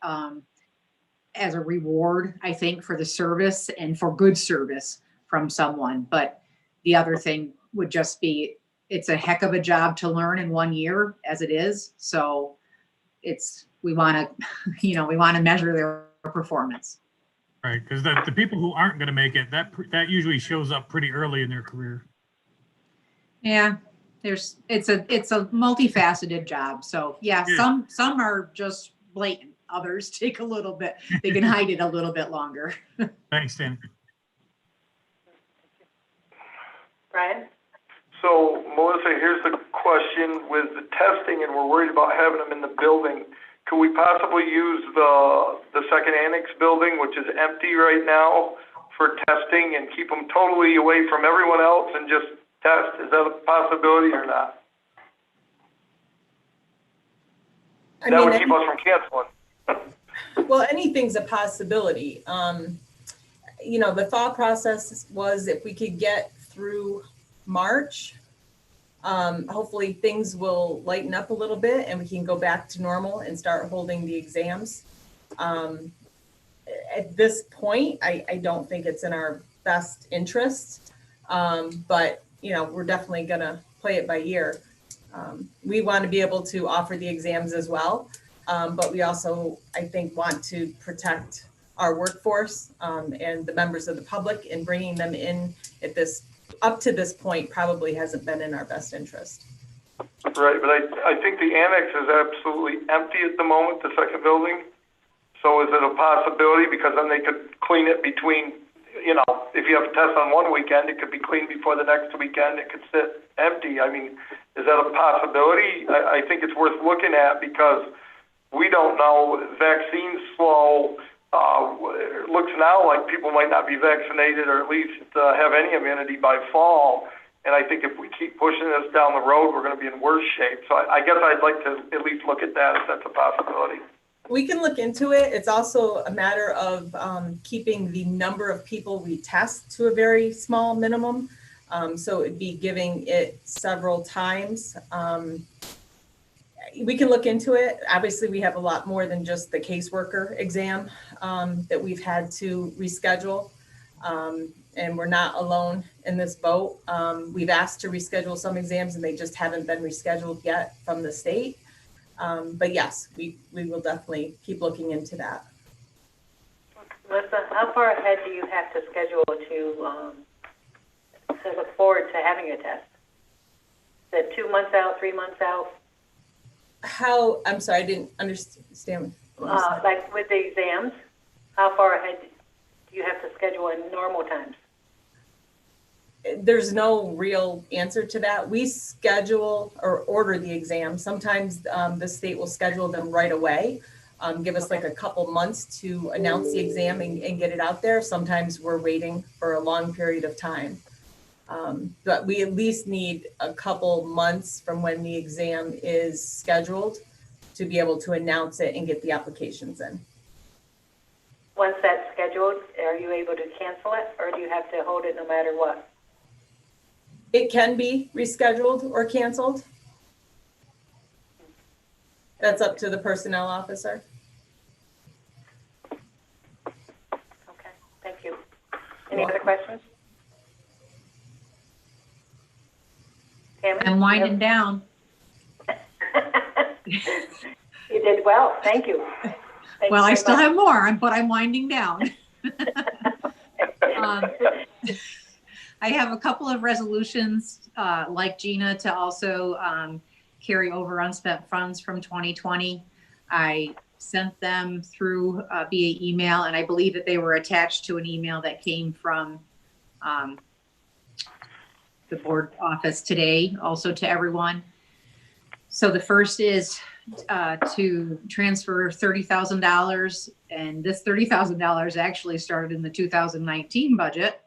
as a reward, I think, for the service and for good service from someone. But the other thing would just be, it's a heck of a job to learn in 1 year as it is. So we want to measure their performance. Right, because the people who aren't going to make it, that usually shows up pretty early in their career. Yeah, it's a multifaceted job. So yeah, some are just blatant. Others take a little bit. They can hide it a little bit longer. Thanks, Tim. Brian? So, Melissa, here's the question with the testing, and we're worried about having them in the building. Could we possibly use the second annex building, which is empty right now, for testing and keep them totally away from everyone else and just test? Is that a possibility or not? That would keep us from canceling. Well, anything's a possibility. The thought process was if we could get through March, hopefully things will lighten up a little bit and we can go back to normal and start holding the exams. At this point, I don't think it's in our best interest, but you know, we're definitely gonna play it by ear. We want to be able to offer the exams as well, but we also, I think, want to protect our workforce and the members of the public, and bringing them in at this, up to this point, probably hasn't been in our best interest. Right, but I think the annex is absolutely empty at the moment, the second building. So is it a possibility, because then they could clean it between, you know, if you have a test on one weekend, it could be cleaned before the next weekend, it could sit empty. I mean, is that a possibility? I think it's worth looking at, because we don't know, vaccines slow. It looks now like people might not be vaccinated, or at least have any immunity by fall. And I think if we keep pushing this down the road, we're going to be in worse shape. So I guess I'd like to at least look at that if that's a possibility. We can look into it. It's also a matter of keeping the number of people we test to a very small minimum. So it'd be giving it several times. We can look into it. Obviously, we have a lot more than just the caseworker exam that we've had to reschedule. And we're not alone in this boat. We've asked to reschedule some exams and they just haven't been rescheduled yet from the state. But yes, we will definitely keep looking into that. Melissa, how far ahead do you have to schedule to look forward to having your test? Is it 2 months out, 3 months out? How, I'm sorry, I didn't understand. Like with the exams, how far ahead do you have to schedule in normal times? There's no real answer to that. We schedule or order the exam. Sometimes the state will schedule them right away, give us like a couple months to announce the exam and get it out there. Sometimes we're waiting for a long period of time. But we at least need a couple months from when the exam is scheduled to be able to announce it and get the applications in. Once that's scheduled, are you able to cancel it, or do you have to hold it no matter what? It can be rescheduled or canceled. That's up to the personnel officer. Okay, thank you. Any other questions? Tammy? I'm winding down. You did well, thank you. Thank Well, you I very still much. have more, but I'm winding down. I have a couple of resolutions, like Gina, to also carry over unspent funds from 2020. I sent them through via email, and I believe that they were attached to an email that came from the board office today, also to everyone. So the first is to transfer $30,000, and this $30,000 actually started in the 2019 budget.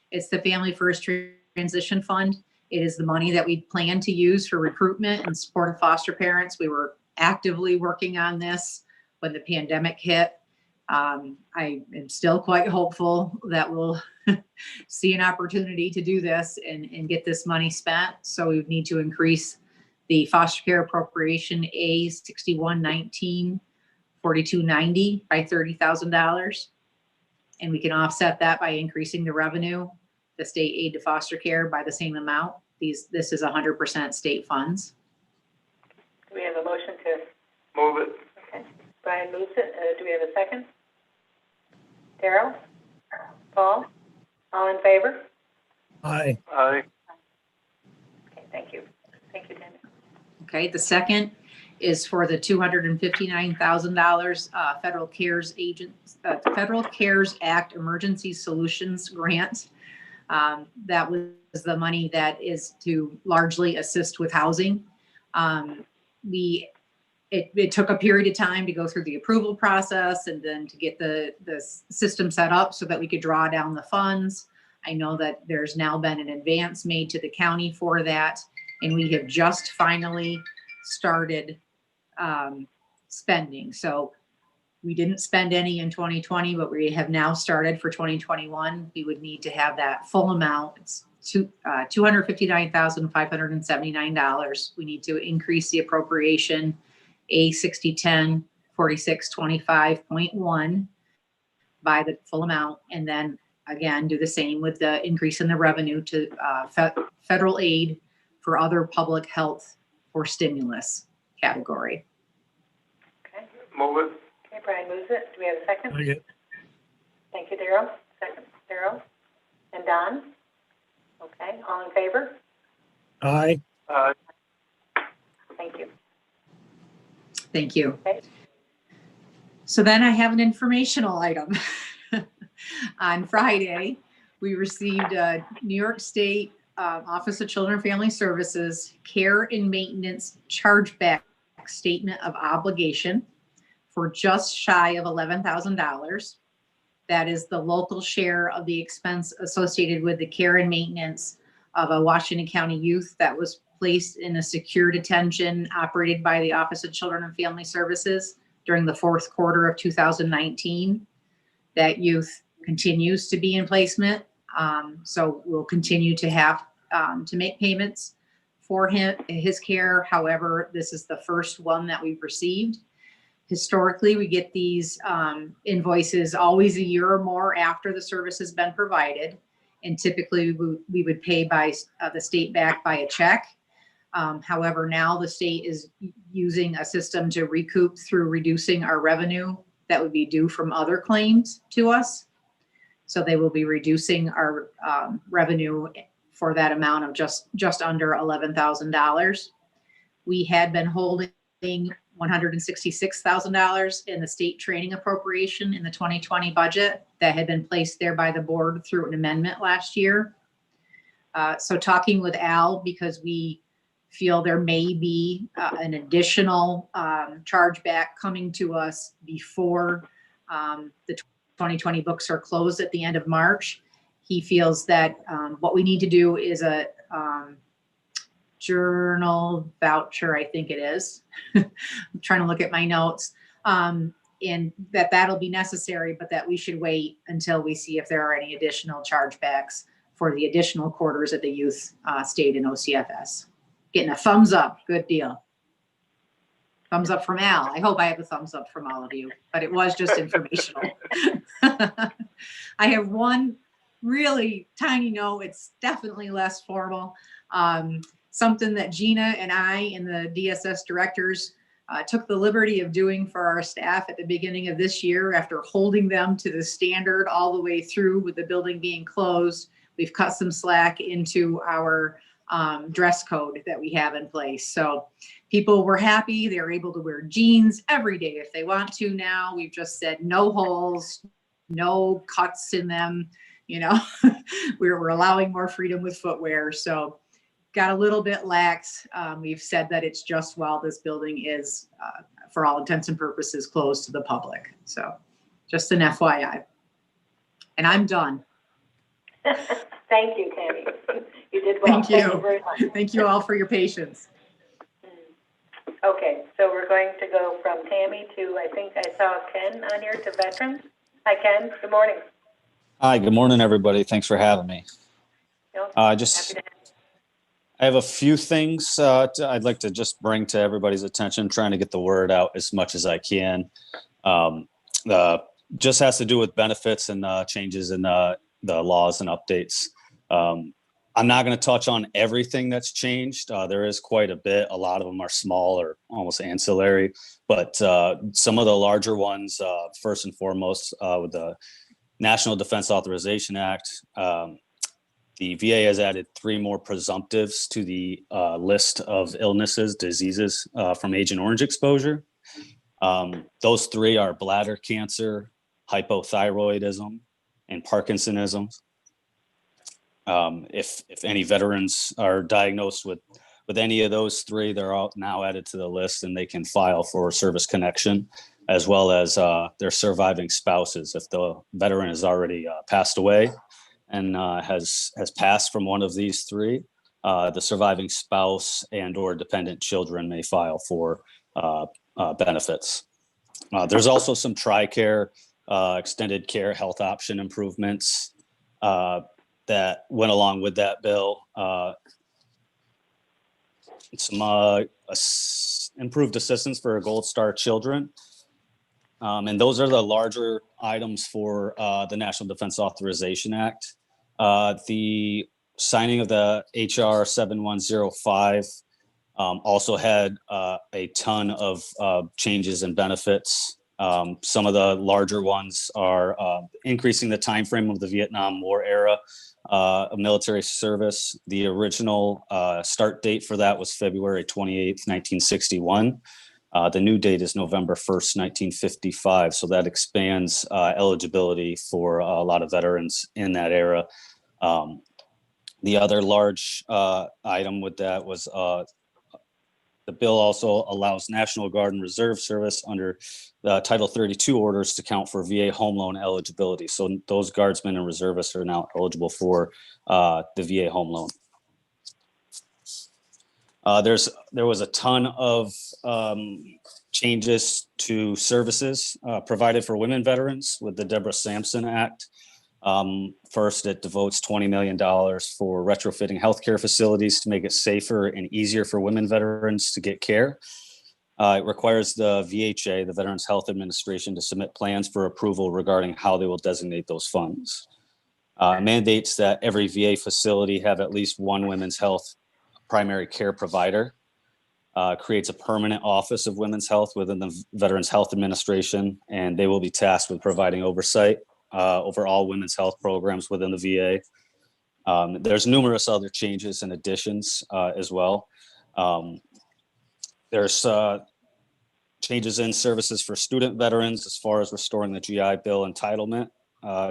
It's the Family First Transition Fund. It is the money that we plan to use for recruitment and support of foster parents. We were actively working on this when the pandemic hit. I am still quite hopeful that we'll see an opportunity to do this and get this money spent. So we need to increase the foster care appropriation A 6119 4290 by $30,000. And we can offset that by increasing the revenue, the state aid to foster care, by the same amount. This is 100% state funds. Do we have a motion to? Move it. Okay, Brian moves it. Do we have a second? Darrell? Paul? All in favor? Aye. Aye. Okay, thank you. Thank you, Tammy. Okay, the second is for the $259,000 Federal CARES Act Emergency Solutions Grant. That was the money that is to largely assist with housing. It took a period of time to go through the approval process and then to get the system set up so that we could draw down the funds. I know that there's now been an advance made to the county for that, and we have just finally started spending. So we didn't spend any in 2020, but we have now started for 2021. We would need to have that full amount. It's $259,579. We need to increase the appropriation A 6010 4625.1 by the full amount, and then again do the same with the increase in the revenue to federal aid for other public health or stimulus category. Okay, Move it. okay, Brian moves it. Do we have a second? Okay. Thank you, Darrell. Second, Darrell. And Don? Okay, all in favor? Aye. Thank you. Thank you. Okay. So then I have an informational item. On Friday, we received a New York State Office of Children and Family Services Care and Maintenance Chargeback Statement of Obligation for just shy of $11,000. That is the local share of the expense associated with the care and maintenance of a Washington County youth that was placed in a secure detention operated by the Office of Children and Family Services during the fourth quarter of 2019. That youth continues to be in placement. So we'll continue to have to make payments for his care. However, this is the first one that we've received. Historically, we get these invoices always a year or more after the service has been provided. And typically we would pay by the state back by a check. However, now the state is using a system to recoup through reducing our revenue that would be due from other claims to us. So they will be reducing our revenue for that amount of just under $11,000. We had been holding $166,000 in the state training appropriation in the 2020 budget that had been placed there by the board through an amendment last year. So talking with Al, because we feel there may be an additional chargeback coming to us before the 2020 books are closed at the end of March. He feels that what we need to do is a journal voucher, I think it is. I'm trying to look at my notes. And that'll be necessary, but that we should wait until we see if there are any additional chargebacks for the additional quarters that the youth stayed in OCFS. Getting a thumbs up, good deal. Thumbs up from Al. I hope I have a thumbs up from all of you, but it was just informational. I have one really tiny note. It's definitely less formal. Something that Gina and I and the DSS directors took the liberty of doing for our staff at the beginning of this year after holding them to the standard all the way through with the building being closed. We've cut some slack into our dress code that we have in place. So people were happy. They're able to wear jeans every day if they want to now. We've just said no holes, no cuts in them. You know, we're allowing more freedom with footwear. So got a little bit lax. We've said that it's just while this building is, for all intents and purposes, closed to the public. So just an FYI. And I'm done. Thank you, Tammy. You did well. Thank you. Thank you very much. Thank you all for your patience. Okay, so we're going to go from Tammy to, I think I saw Ken on here, to veterans. Hi, Ken. Good morning. Hi, good morning, everybody. Thanks for having me. No, I have a few things I'd like to just bring to everybody's attention, trying to get the word out as much as I can. Just has to do with benefits and changes in the laws and updates. I'm not going to touch on everything that's changed. There is quite a bit. A lot of them are small or almost ancillary, but some of the larger ones, first and foremost, with the National Defense Authorization Act, the VA has added 3 more presumptives to the list of illnesses, diseases from Agent Orange exposure. Those 3 are bladder cancer, hypothyroidism, and Parkinsonism. If any veterans are diagnosed with any of those 3, they're all now added to the list, and they can file for service connection, as well as their surviving spouses. If the veteran has already passed away and has passed from one of these 3, the surviving spouse and or dependent children may file for benefits. There's also some TRICARE extended care health option improvements that went along with that bill. Some improved assistance for Gold Star children. And those are the larger items for the National Defense Authorization Act. The signing of the HR 7105 also had a ton of changes and benefits. Some of the larger ones are increasing the time frame of the Vietnam War era of military service. The original start date for that was February 28th, 1961. The new date is November 1st, 1955. So that expands eligibility for a lot of veterans in that era. The other large item with that was the bill also allows National Guard and Reserve Service under Title 32 orders to count for VA home loan eligibility. So those guardsmen and reservists are now eligible for the VA home loan. There was a ton of changes to services provided for women veterans with the Deborah Sampson Act. First, it devotes $20 million for retrofitting healthcare facilities to make it safer and easier for women veterans to get care. It requires the VHA, the Veterans Health Administration, to submit plans for approval regarding how they will designate those funds. Mandates that every VA facility have at least one women's health primary care provider. Creates a permanent office of women's health within the Veterans Health Administration, and they will be tasked with providing oversight over all women's health programs within the VA. There's numerous other changes and additions as well. There's changes in services for student veterans as far as restoring the GI Bill entitlement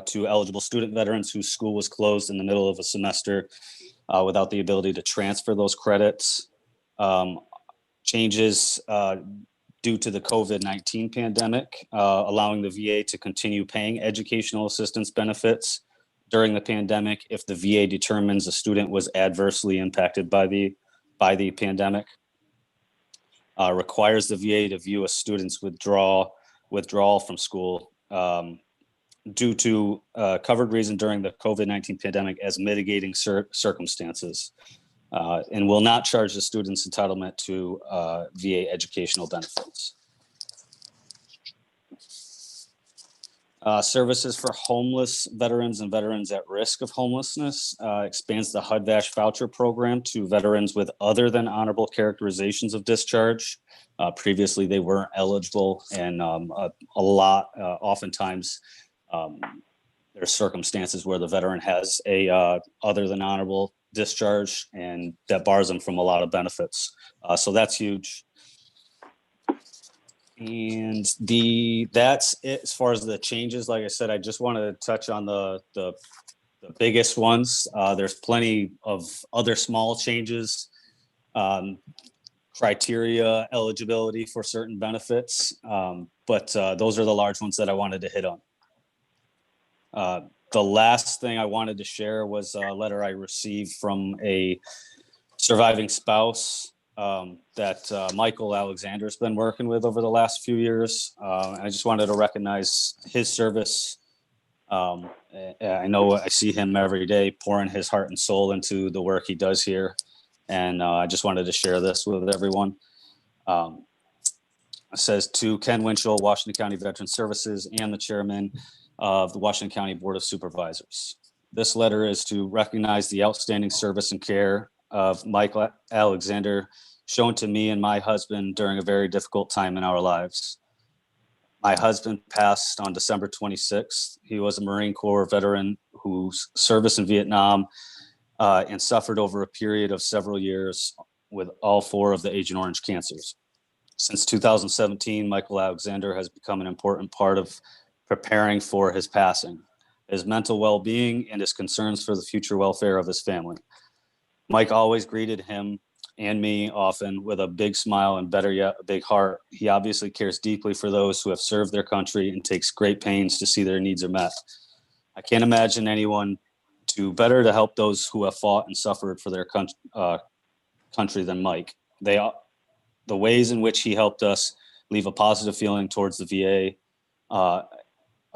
to eligible student veterans whose school was closed in the middle of a semester without the ability to transfer those credits. Changes due to the COVID-19 pandemic, allowing the VA to continue paying educational assistance benefits during the pandemic if the VA determines a student was adversely impacted by the pandemic. Requires the VA to view a student's withdrawal from school due to covered reason during the COVID-19 pandemic as mitigating circumstances. And will not charge the student's entitlement to VA educational benefits. Services for homeless veterans and veterans at risk of homelessness expands the HUD-VASH voucher program to veterans with other than honorable characterizations of discharge. Previously, they weren't eligible, and oftentimes there's circumstances where the veteran has a other than honorable discharge, and that bars them from a lot of benefits. So that's huge. And that's it as far as the changes. Like I said, I just wanted to touch on the biggest ones. There's plenty of other small changes, criteria, eligibility for certain benefits. But those are the large ones that I wanted to hit on. The last thing I wanted to share was a letter I received from a surviving spouse that Michael Alexander's been working with over the last few years. I just wanted to recognize his service. I know I see him every day pouring his heart and soul into the work he does here. And I just wanted to share this with everyone. It says, to Ken Winchell, Washington County Veteran Services, and the chairman of the Washington County Board of Supervisors. This letter is to recognize the outstanding service and care of Michael Alexander shown to me and my husband during a very difficult time in our lives. My husband passed on December 26th. He was a Marine Corps veteran whose service in Vietnam and suffered over a period of several years with all 4 of the Agent Orange cancers. Since 2017, Michael Alexander has become an important part of preparing for his passing, his mental well-being, and his concerns for the future welfare of his family. Mike always greeted him and me often with a big smile and, better yet, a big heart. He obviously cares deeply for those who have served their country and takes great pains to see their needs are met. I can't imagine anyone do better to help those who have fought and suffered for their country than Mike. The ways in which he helped us leave a positive feeling towards the VA,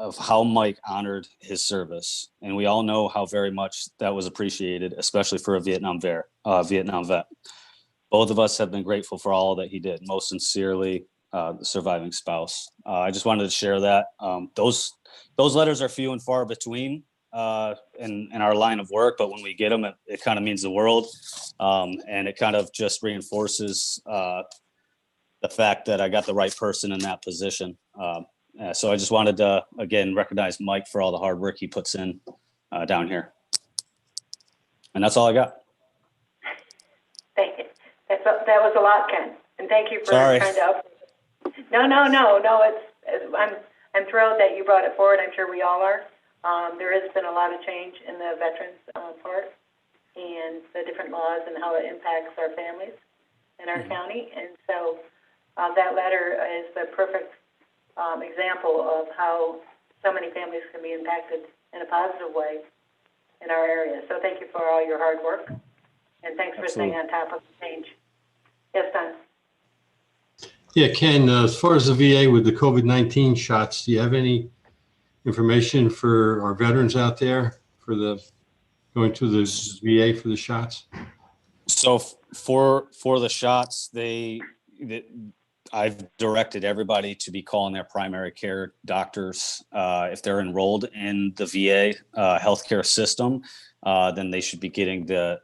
of how Mike honored his service. And we all know how very much that was appreciated, especially for a Vietnam vet. Both of us have been grateful for all that he did. Most sincerely, the surviving spouse. I just wanted to share that. Those letters are few and far between in our line of work, but when we get them, it kind of means the world. And it kind of just reinforces the fact that I got the right person in that position. So I just wanted to, again, recognize Mike for all the hard work he puts in down here. And that's all I got. Thank you. That was a lot, Ken, and thank you for Sorry. trying to up. No. I'm thrilled that you brought it forward. I'm sure we all are. There has been a lot of change in the veterans part and the different laws and how it impacts our families in our county. And so that letter is the perfect example of how so many families can be impacted in a positive way in our area. So thank you for all your hard work, and thanks for staying on top of the change. Yes, Don? Yeah, Ken, as far as the VA with the COVID-19 shots, do you have any information for our veterans out there for going to the VA for the shots? So for the shots, I've directed everybody to be calling their primary care doctors. If they're enrolled in the VA healthcare system, then they should be getting the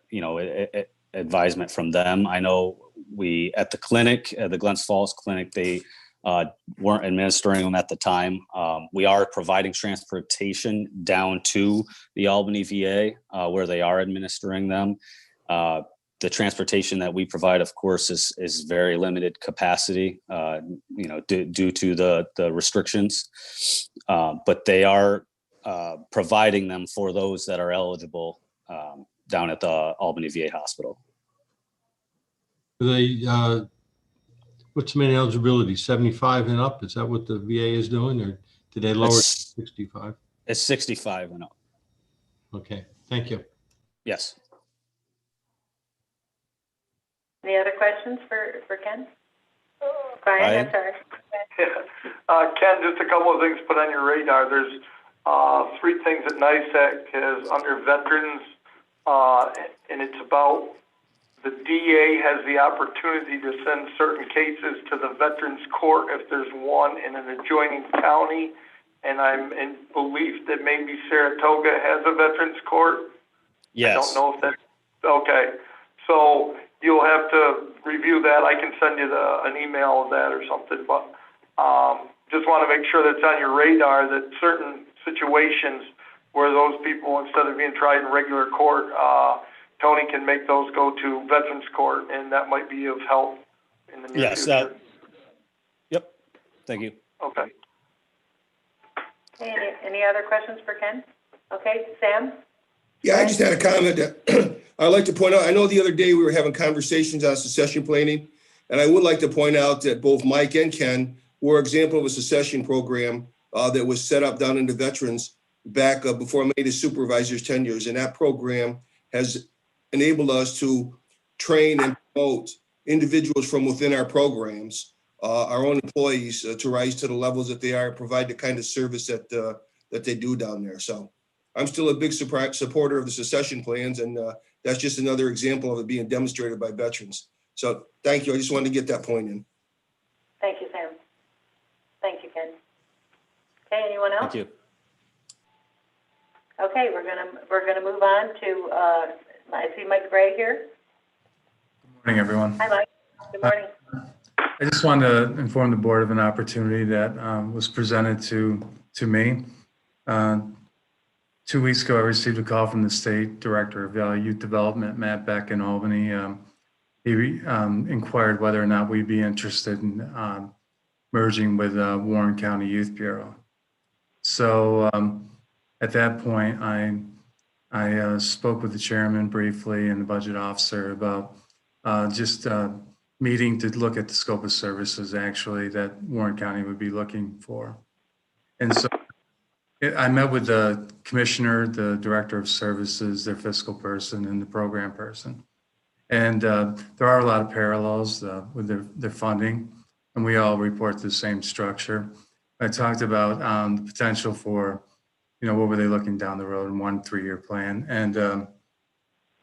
advisement from them. I know we at the clinic, the Glens Falls clinic, they weren't administering them at the time. We are providing transportation down to the Albany VA where they are administering them. The transportation that we provide, of course, is very limited capacity, due to the restrictions. But they are providing them for those that are eligible down at the Albany VA hospital. What's the main eligibility? 75 and up? Is that what the VA is doing, or did they lower it to 65? It's 65 and up. Okay, thank you. Yes. Any other questions for Ken? Brian, I'm sorry. Ken, just a couple of things to put on your radar. There's 3 things that NISAC has under veterans, and it's about the DA has the opportunity to send certain cases to the Veterans Court if there's one in an adjoining county, and I'm in belief that maybe Saratoga has a Veterans Court. Yes. I don't know if that's okay. So you'll have to review that. I can send you an email of that or something, but just want to make sure that's on your radar, that certain situations where those people, instead of being tried in regular court, Tony can make those go to Veterans Court, and that might be of help in the near future. Yep. Thank you. Okay. Any other questions for Ken? Okay, Sam? Yeah, I just had a comment that I'd like to point out. I know the other day we were having conversations on succession planning, and I would like to point out that both Mike and Ken were an example of a succession program that was set up down in the veterans back before many of the supervisors' tenures, and that program has enabled us to train and promote individuals from within our programs, our own employees, to rise to the levels that they are, provide the kind of service that they do down there. So I'm still a big supporter of the succession plans, and that's just another example of it being demonstrated by veterans. So thank you. I just wanted to get that point in. Thank you, Sam. Thank you, Ken. Okay, anyone else? Thank you. Okay, we're gonna move on to I see Mike Gray here. Good morning, everyone. Hi, Mike. Good morning. I just wanted to inform the board of an opportunity that was presented to me. 2 weeks ago, I received a call from the State Director of Youth Development, Matt Beck in Albany. He inquired whether or not we'd be interested in merging with Warren County Youth Bureau. So at that point, I spoke with the chairman briefly and the budget officer about just meeting to look at the scope of services actually that Warren County would be looking for. And so I met with the commissioner, the director of services, their fiscal person, and the program person. And there are a lot of parallels with their funding, and we all report the same structure. I talked about the potential for, what were they looking down the road in 1 3-year plan. And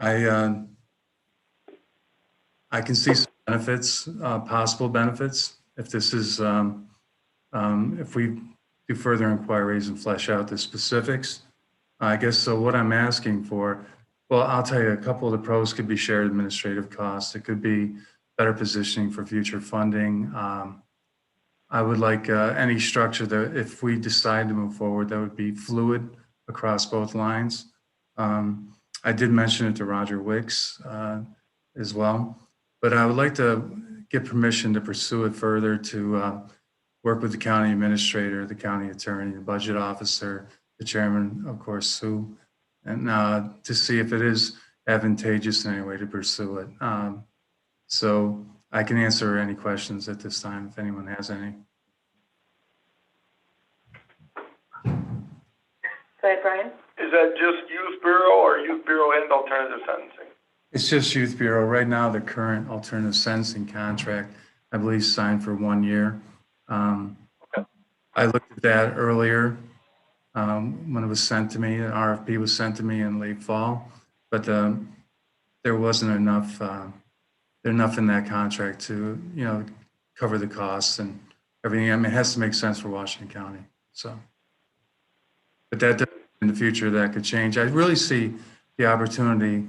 I can see some benefits, possible benefits, if this is, if we do further inquiries and flesh out the specifics. I guess, so what I'm asking for, well, I'll tell you, a couple of the pros could be shared administrative costs. It could be better positioning for future funding. I would like any structure that, if we decide to move forward, that would be fluid across both lines. I did mention it to Roger Wicks as well, but I would like to get permission to pursue it further, to work with the county administrator, the county attorney, the budget officer, the chairman, of course, Sue, and to see if it is advantageous in any way to pursue it. So I can answer any questions at this time if anyone has any. Go ahead, Brian. Is that just Youth Bureau or Youth Bureau and Alternative Sentencing? It's just Youth Bureau. Right now, the current alternative sentencing contract, I believe, signed for 1 year. Okay. I looked at that earlier when it was sent to me. An RFP was sent to me in late fall, but there wasn't enough in that contract to, cover the costs and everything. I mean, it has to make sense for Washington County. So, but that in the future, that could change. I really see the opportunity.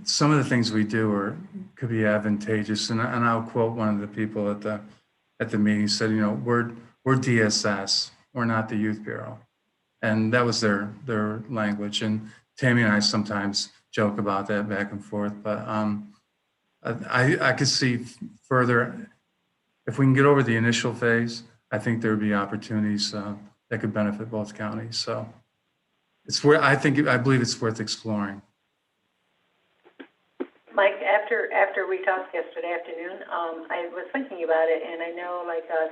Some of the things we do could be advantageous, and I'll quote one of the people at the meeting. Said, we're DSS, we're not the Youth Bureau, and that was their language. And Tammy and I sometimes joke about that back and forth, but I could see further, if we can get over the initial phase. I think there would be opportunities that could benefit both counties. So it's where I believe it's worth exploring. Mike, after we talked yesterday afternoon, I was thinking about it, and I know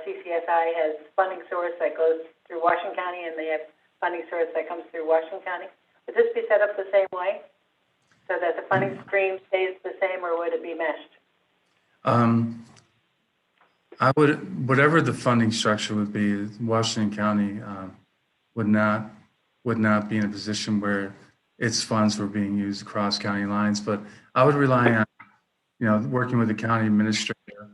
CCSI has funding source that goes through Washington County, and they have funding source that comes through Washington County. Would this be set up the same way, so that the funding stream stays the same, or would it be meshed? Whatever the funding structure would be, Washington County would not be in a position where its funds were being used across county lines. But I would rely on, working with the county administrator,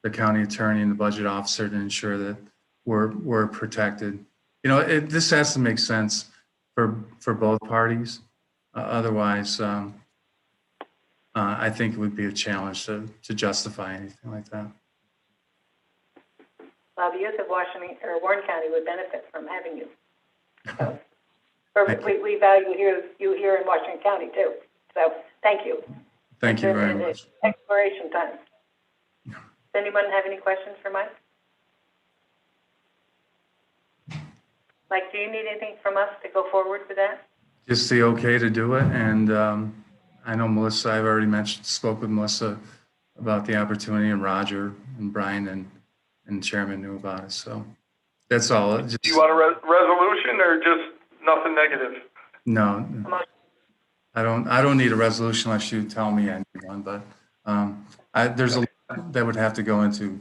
the county attorney, and the budget officer to ensure that we're protected. This has to make sense for both parties. Otherwise, I think it would be a challenge to justify anything like that. Well, the youth of Washington or Warren County would benefit from having you. So, we value you here in Washington County too. So thank you. Thank you very much. Exploration time. Does anyone have any questions for Mike? Mike, do you need anything from us to go forward with that? Just the okay to do it, and I know Melissa. I've already spoke with Melissa about the opportunity, and Roger and Brian and Chairman knew about it. So that's all. Do you want a resolution or just nothing negative? No, I don't need a resolution unless you tell me I need one. But there's a lot that would have to go into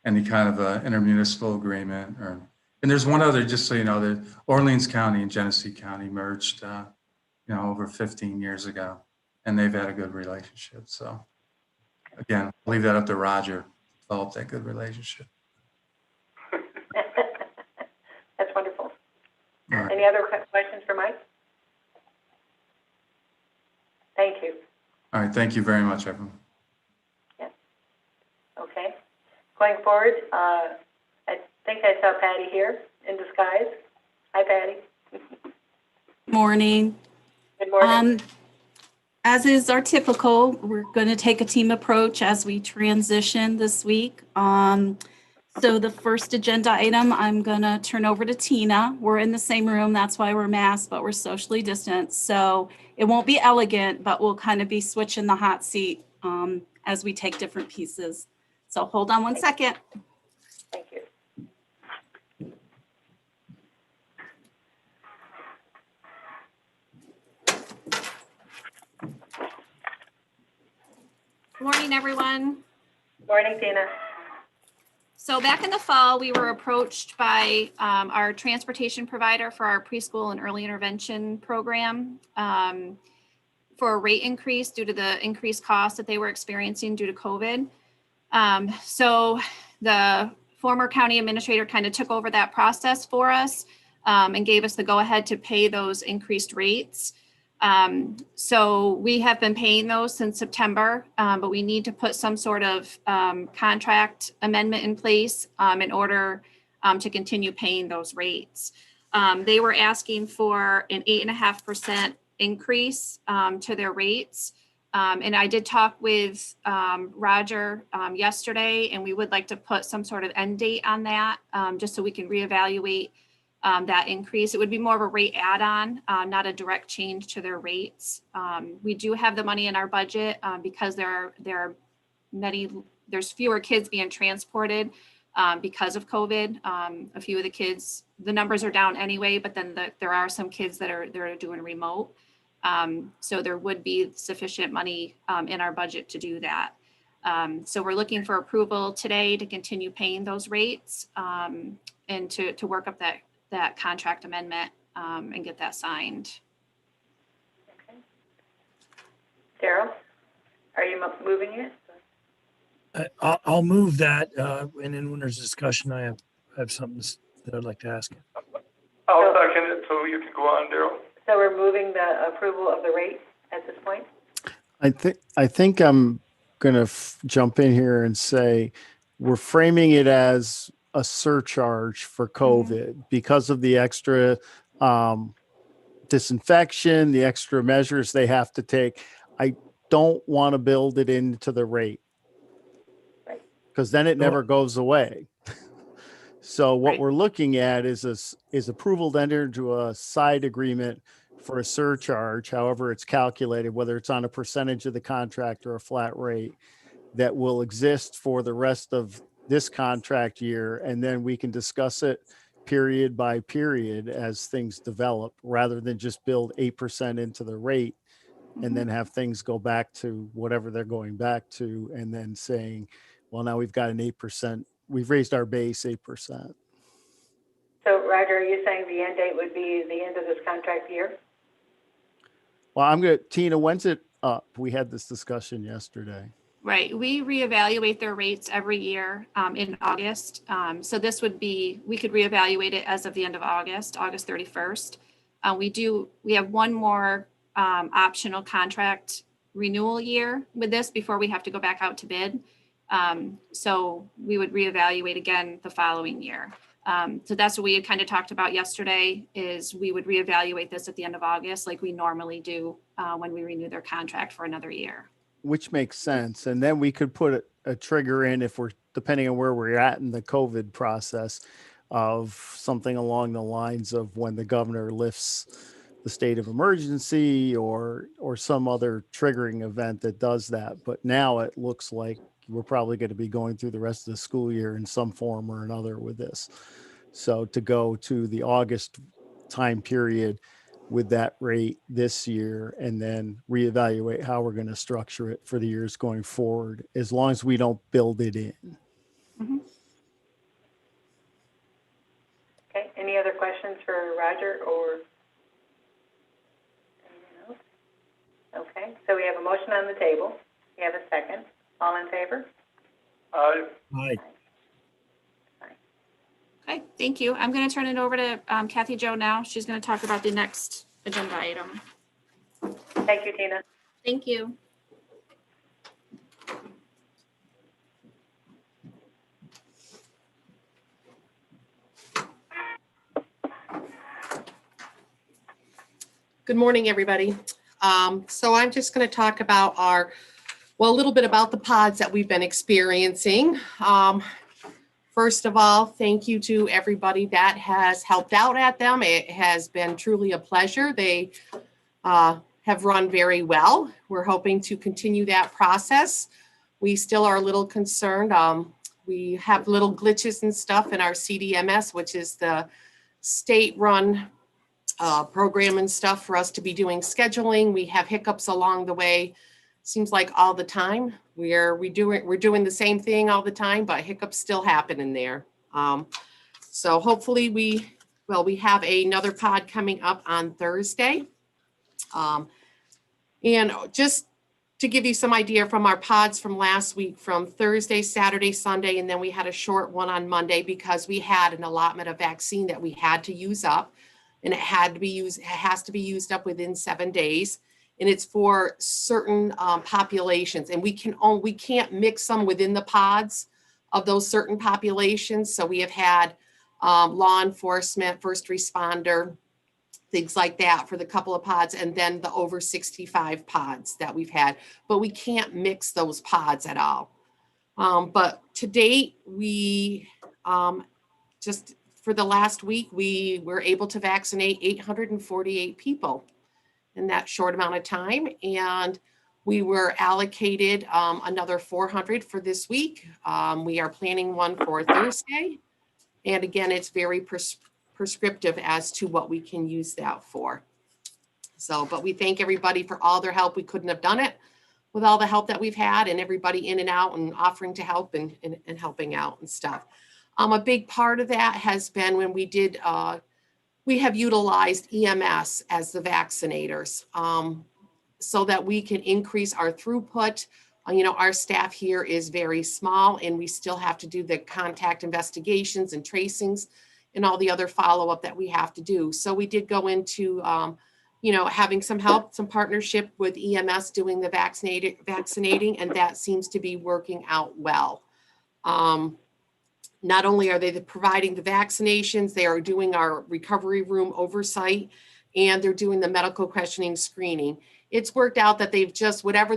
any kind of intermunicipal agreement. And there's one other, just so you know, that Orleans County and Genesee County merged, over 15 years ago, and they've had a good relationship. So again, I'll leave that up to Roger to develop that good relationship. That's wonderful. Right. Any other questions for Mike? Thank you. All right. Thank you very much, everyone. Yeah. Okay. Going forward, I think I saw Patty here in disguise. Hi, Patty. Morning. Good morning. As is our typical, we're going to take a team approach as we transition this week. So the first agenda item, I'm going to turn over to Tina. We're in the same room. That's why we're masked, but we're socially distanced. So it won't be elegant, but we'll kind of be switching the hot seat as we take different pieces. So hold on one second. Thank you. Morning, everyone. Morning, Tina. So back in the fall, we were approached by our transportation provider for our preschool and early intervention program for a rate increase due to the increased costs that they were experiencing due to COVID. So the former county administrator kind of took over that process for us and gave us the go-ahead to pay those increased rates. So we have been paying those since September, but we need to put some sort of contract amendment in place in order to continue paying those rates. They were asking for an 8.5% increase to their rates. And I did talk with Roger yesterday, and we would like to put some sort of end date on that, just so we can reevaluate that increase. It would be more of a rate add-on, not a direct change to their rates. We do have the money in our budget because there's fewer kids being transported because of COVID. A few of the kids, the numbers are down anyway, but then there are some kids that are doing remote. So there would be sufficient money in our budget to do that. So we're looking for approval today to continue paying those rates and to work up that contract amendment and get that signed. Okay. Daryl, are you moving it? I'll move that, and then when there's discussion, I have something that I'd like to ask. I'll second it so you can go on, Daryl. So we're moving the approval of the rate at this point? I think I'm going to jump in here and say we're framing it as a surcharge for COVID because of the extra disinfection, the extra measures they have to take. I don't want to build it into the rate because then it never goes away. So what we're looking at is approval to enter into a side agreement for a surcharge, however it's calculated, whether it's on a percentage of the contract or a flat rate, that will exist for the rest of this contract year. And then we can discuss it period by period as things develop, rather than just build 8% into the rate and then have things go back to whatever they're going back to, and then saying, well, now we've got an 8%, we've raised our base 8%. So Roger, are you saying the end date would be the end of this contract year? Well, Tina, when's it up? We had this discussion yesterday. Right. We reevaluate their rates every year in August. So this would be, we could reevaluate it as of the end of August 31st. We have one more optional contract renewal year with this before we have to go back out to bid. So we would reevaluate again the following year. So that's what we had kind of talked about yesterday, is we would reevaluate this at the end of August like we normally do when we renew their contract for another year. Which makes sense. And then we could put a trigger in, if we're, depending on where we're at in the COVID process, of something along the lines of when the governor lifts the state of emergency or some other triggering event that does that. But now it looks like we're probably going to be going through the rest of the school year in some form or another with this. So to go to the August time period with that rate this year and then reevaluate how we're going to structure it for the years going forward, as long as we don't build it in. Mm-hmm. Okay, any other questions for Roger or anyone else? Okay, so we have a motion on the table. We have a second. All in favor? Aye. Aye. Okay, thank you. I'm going to turn it over to Kathy Jo now. She's going to talk about the next agenda item. Thank you, Tina. Thank you. Good morning, everybody. So I'm just going to talk about a little bit about the pods that we've been experiencing. First of all, thank you to everybody that has helped out at them. It has been truly a pleasure. They have run very well. We're hoping to continue that process. We still are a little concerned. We have little glitches and stuff in our CDMS, which is the state-run program and stuff for us to be doing scheduling. We have hiccups along the way. Seems like all the time, we're doing the same thing all the time, but hiccups still happen in there. So hopefully we have another pod coming up on Thursday. And just to give you some idea from our pods from last week, from Thursday, Saturday, Sunday, and then we had a short one on Monday because we had an allotment of vaccine that we had to use up, and it has to be used up within 7 days. And it's for certain populations, and we can't mix them within the pods of those certain populations. So we have had law enforcement, first responder, things like that for the couple of pods, and then the over 65 pods that we've had, but we can't mix those pods at all. But to date, we just for the last week, we were able to vaccinate 848 people in that short amount of time. And we were allocated another 400 for this week. We are planning one for Thursday. And again, it's very prescriptive as to what we can use that for. So, but we thank everybody for all their help. We couldn't have done it with all the help that we've had, and everybody in and out and offering to help and helping out and stuff. A big part of that has been when we did, we have utilized EMS as the vaccinators so that we can increase our throughput. Our staff here is very small, and we still have to do the contact investigations and tracings and all the other follow-up that we have to do. So we did go into, having some help, some partnership with EMS doing the vaccinating, and that seems to be working out well. Not only are they providing the vaccinations, they are doing our recovery room oversight, and they're doing the medical questioning screening. It's worked out that they've just, whatever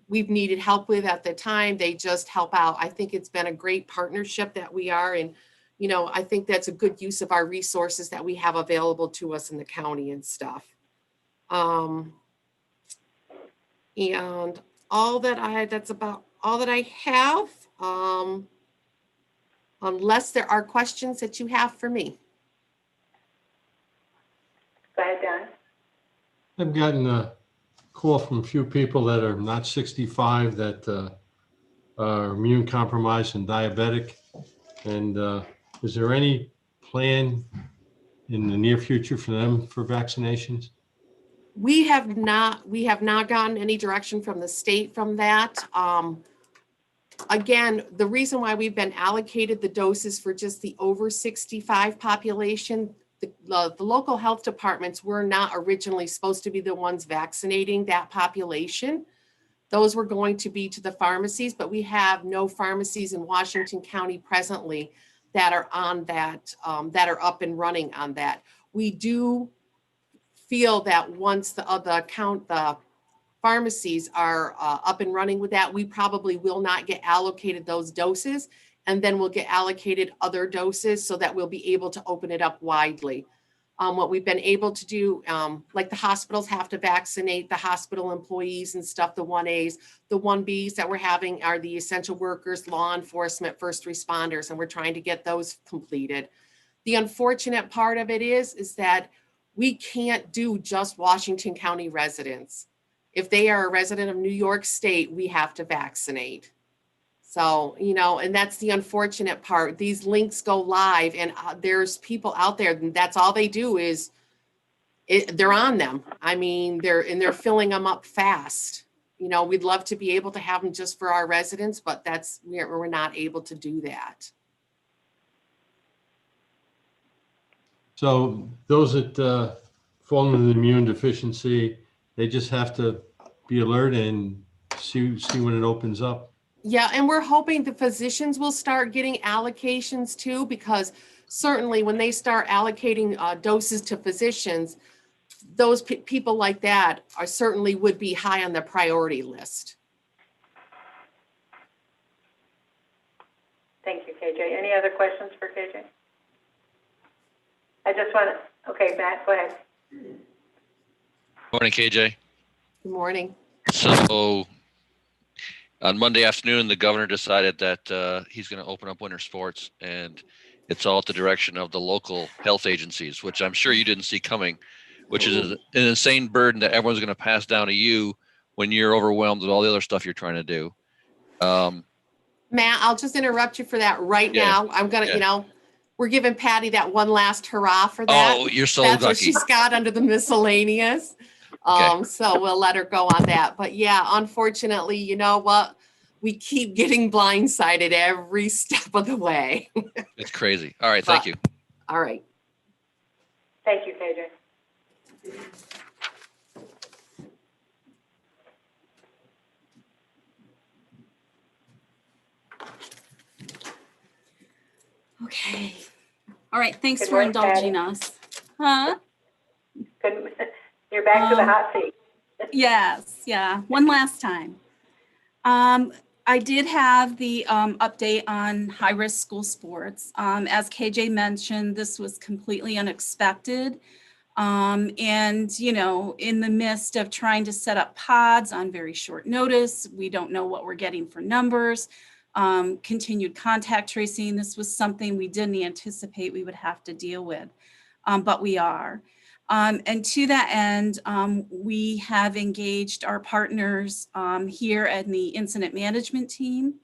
we've needed help with at the time, they just help out. I think it's been a great partnership that we are, and I think that's a good use of our resources that we have available to us in the county and stuff. And that's about all that I have. Unless there are questions that you have for me. Go ahead, Don. I've gotten a call from a few people that are not 65 that are immune compromised and diabetic. And is there any plan in the near future for them for vaccinations? We have not gotten any direction from the state from that. Again, the reason why we've been allocated the doses for just the over 65 population, the local health departments were not originally supposed to be the ones vaccinating that population. Those were going to be to the pharmacies, but we have no pharmacies in Washington County presently that are on that, that are up and running on that. We do feel that once the pharmacies are up and running with that, we probably will not get allocated those doses, and then we'll get allocated other doses so that we'll be able to open it up widely. What we've been able to do, like the hospitals have to vaccinate the hospital employees and stuff, the 1As, the 1Bs that we're having are the essential workers, law enforcement, first responders, and we're trying to get those completed. The unfortunate part of it is that we can't do just Washington County residents. If they are a resident of New York State, we have to vaccinate. So, and that's the unfortunate part. These links go live, and there's people out there, and that's all they do is they're on them. I mean, they're filling them up fast. We'd love to be able to have them just for our residents, but we're not able to do that. So those that fall into the immune deficiency, they just have to be alert and see when it opens up. Yeah, and we're hoping the physicians will start getting allocations too, because certainly when they start allocating doses to physicians, those people like that certainly would be high on the priority list. Thank you, KJ. Any other questions for KJ? I just want to, okay, Matt, go ahead. Morning, KJ. Good morning. So on Monday afternoon, the governor decided that he's going to open up winter sports, and it's all at the direction of the local health agencies, which I'm sure you didn't see coming, which is an insane burden that everyone's going to pass down to you when you're overwhelmed with all the other stuff you're trying to do. Matt, I'll just interrupt you for that right Yeah, now. I'm gonna, yeah. we're giving Patty that one last hurrah for that. Oh, you're so That's what lucky. she's got under the miscellaneous. Okay. So we'll let her go on that. But yeah, unfortunately, you know what? We keep getting blindsided every step of the way. It's crazy. All right, thank you. All right. Thank you, KJ. Okay. All right, thanks Good for morning, indulging Patty. us. Huh? Good. You're back to the hot seat. Yes, yeah, one last time. I did have the update on high-risk school sports. As KJ mentioned, this was completely unexpected. And, you know, in the midst of trying to set up pods on very short notice, we don't know what we're getting for numbers. Continued contact tracing, this was something we didn't anticipate we would have to deal with, but we are. And to that end, we have engaged our partners here at the incident management team.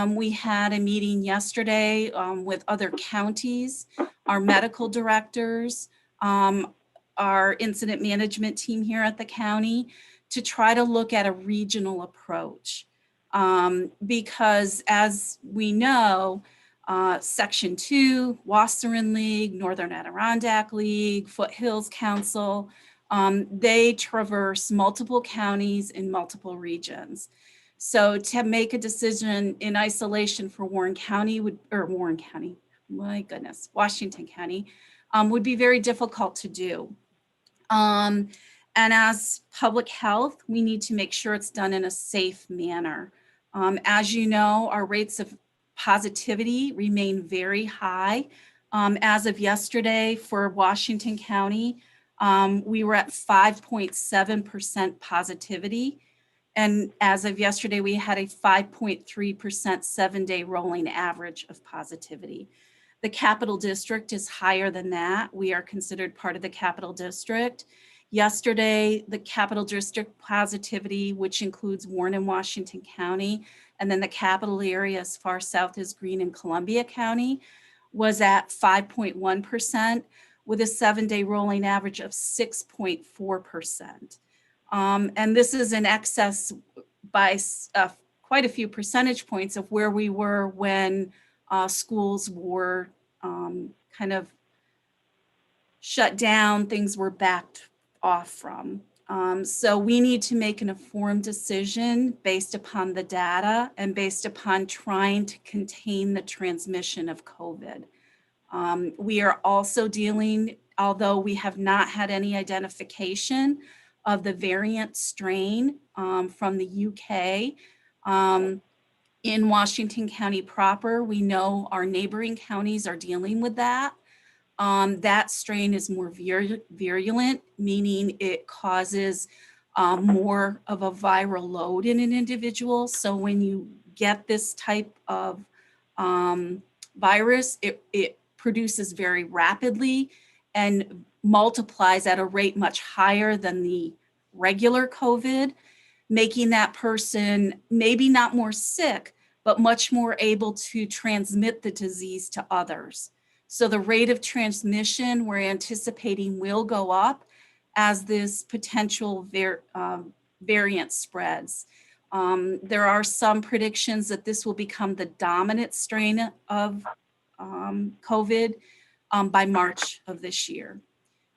We had a meeting yesterday with other counties, our medical directors, our incident management team here at the county to try to look at a regional approach. Because as we know, Section 2, Wasseron League, Northern Adirondack League, Foothills Council, they traverse multiple counties in multiple regions. So to make a decision in isolation for Washington County, would be very difficult to do. And as public health, we need to make sure it's done in a safe manner. As you know, our rates of positivity remain very high. As of yesterday for Washington County, we were at 5.7% positivity. And as of yesterday, we had a 5.3% 7-day rolling average of positivity. The Capital District is higher than that. We are considered part of the Capital District. Yesterday, the Capital District positivity, which includes Warren and Washington County, and then the capital area as far south as Greene and Columbia County, was at 5.1% with a 7-day rolling average of 6.4%. And this is in excess by quite a few percentage points of where we were when schools were kind of shut down, things were backed off from. So we need to make an informed decision based upon the data and based upon trying to contain the transmission of COVID. We are also dealing, although we have not had any identification of the variant strain from the UK, in Washington County proper, we know our neighboring counties are dealing with that. That strain is more virulent, meaning it causes more of a viral load in an individual. So when you get this type of virus, it produces very rapidly and multiplies at a rate much higher than the regular COVID, making that person maybe not more sick, but much more able to transmit the disease to others. So the rate of transmission we're anticipating will go up as this potential variant spreads. There are some predictions that this will become the dominant strain of COVID by March of this year.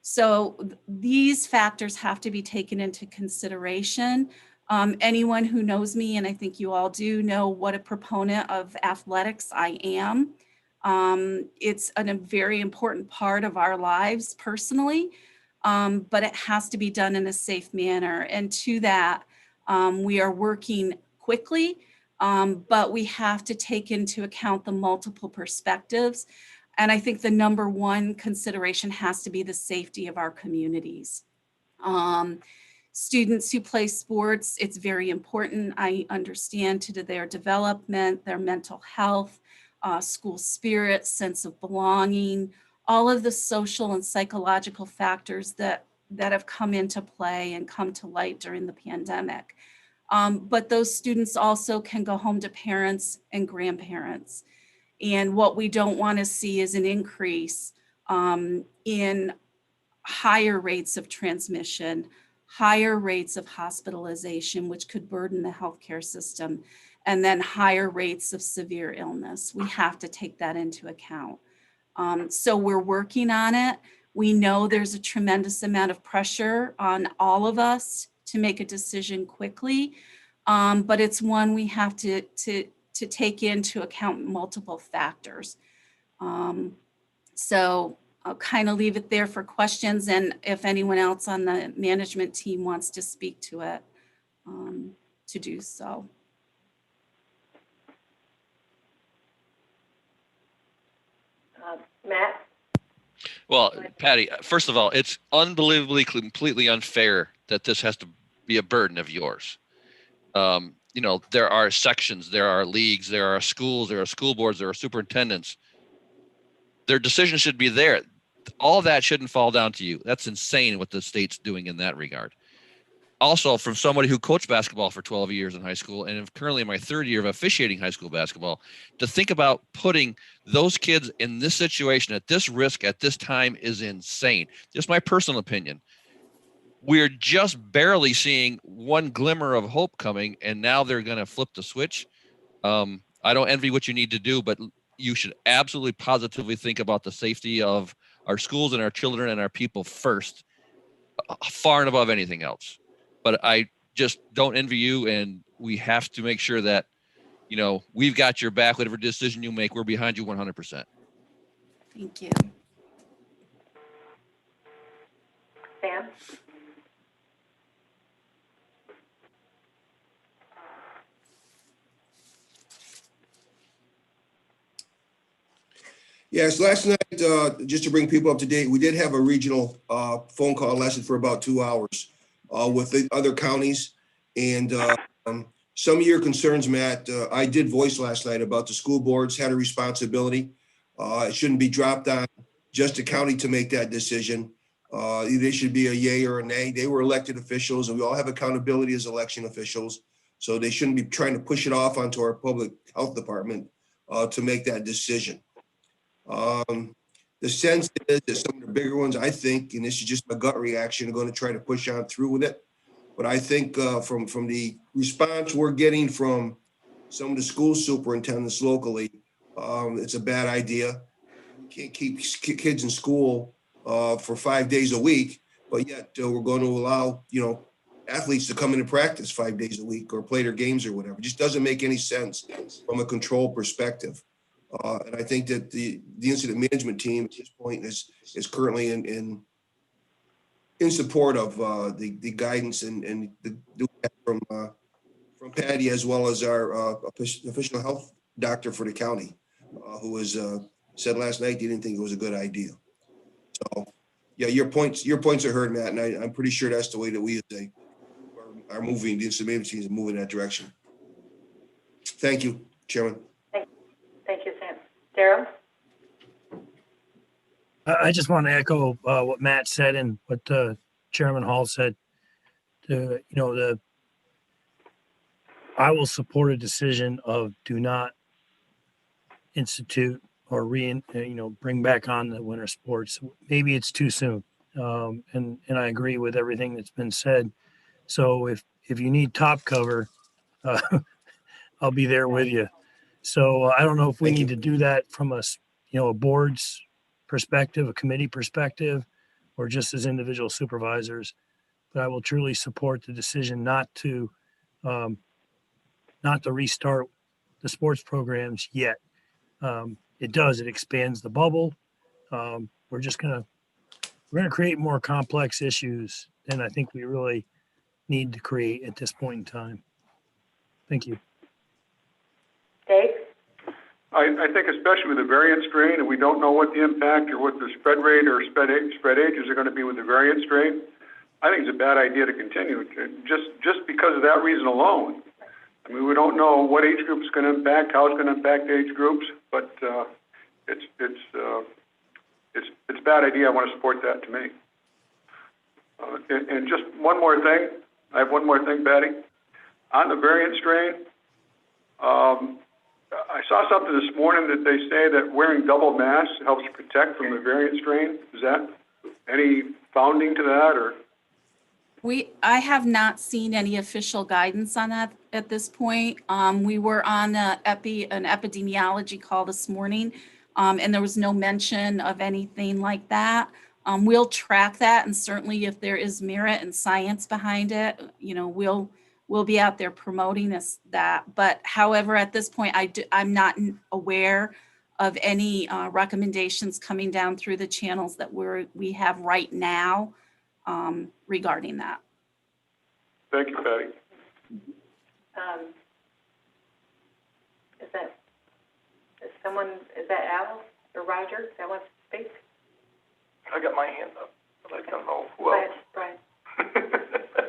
So these factors have to be taken into consideration. Anyone who knows me, and I think you all do, know what a proponent of athletics I am. It's a very important part of our lives personally, but it has to be done in a safe manner. And to that, we are working quickly, but we have to take into account the multiple perspectives. And I think the number one consideration has to be the safety of our communities. Students who play sports, it's very important, I understand, to their development, their mental health, school spirit, sense of belonging, all of the social and psychological factors that have come into play and come to light during the pandemic. But those students also can go home to parents and grandparents. And what we don't want to see is an increase in higher rates of transmission, higher rates of hospitalization, which could burden the healthcare system, and then higher rates of severe illness. We have to take that into account. So we're working on it. We know there's a tremendous amount of pressure on all of us to make a decision quickly, but it's one we have to take into account multiple factors. So I'll kind of leave it there for questions, and if anyone else on the management team wants to speak to it, to do so. Matt? Well, Patty, first of all, it's unbelievably, completely unfair that this has to be a burden of yours. You know, there are sections, there are leagues, there are schools, there are school boards, there are superintendents. Their decision should be there. All that shouldn't fall down to you. That's insane what the state's doing in that regard. Also, from somebody who coached basketball for 12 years in high school and am currently in my third year of officiating high school basketball, to think about putting those kids in this situation at this risk at this time is insane. Just my personal opinion. We're just barely seeing one glimmer of hope coming, and now they're going to flip the switch. I don't envy what you need to do, but you should absolutely positively think about the safety of our schools and our children and our people first, far and above anything else. But I just don't envy you, and we have to make sure that, you know, we've got your back. Whatever decision you make, we're behind you 100%. Thank you. Sam? Yes, last night, just to bring people up to date, we did have a regional phone call, lasted for about 2 hours with the other counties. And some of your concerns, Matt, I did voice last night about the school boards had a responsibility. It shouldn't be dropped on just a county to make that decision. They should be a yay or a nay. They were elected officials, and we all have accountability as election officials. So they shouldn't be trying to push it off onto our public health department to make that decision. The sense is that some of the bigger ones, I think, and this is just my gut reaction, are going to try to push on through with it. But I think from the response we're getting from some of the school superintendents locally, it's a bad idea. We can't keep kids in school for 5 days a week, but yet we're going to allow, you know, athletes to come in and practice 5 days a week or play their games or whatever. It just doesn't make any sense from a control perspective. And I think that the incident management team at this point is currently in support of the guidance and the from Patty, as well as our official health doctor for the county, who was said last night he didn't think it was a good idea. So, yeah, your points are heard, Matt, and I'm pretty sure that's the way that we are moving. The incident management team is moving in that direction. Thank you, Chairman. Thank you, Sam. Daryl? I just want to echo what Matt said and what Chairman Hall said. I will support a decision of do not institute or bring back on the winter sports. Maybe it's too soon, and I agree with everything that's been said. So if you need top cover, I'll be there with you. So I don't know if we need to do that from a board's perspective, a committee perspective, or just as individual supervisors. But I will truly support the decision not to restart the sports programs yet. It expands the bubble. We're gonna create more complex issues than I think we really need to create at this point in time. Thank you. Dave? I think especially with the variant strain, and we don't know what the impact or what the spread rate or spread ages are going to be with the variant strain, I think it's a bad idea to continue just because of that reason alone. I mean, we don't know what age group is going to impact, how it's going to impact age groups, but it's a bad idea. I want to support that to me. And just one more thing. I have one more thing, Patty. on the variant strain, I saw something this morning that they say that wearing double masks helps protect from the variant strain. Is that any founding to that, or? I have not seen any official guidance on that at this point. We were on an epidemiology call this morning, and there was no mention of anything like that. We'll track that, and certainly if there is merit and science behind it, we'll be out there promoting that. But however, at this point, I'm not aware of any recommendations coming down through the channels that we have right now regarding that. Thank you, Patty. Is that Al or Roger that wants to speak? I got my hand up, but I don't know who Go else. ahead, Brian.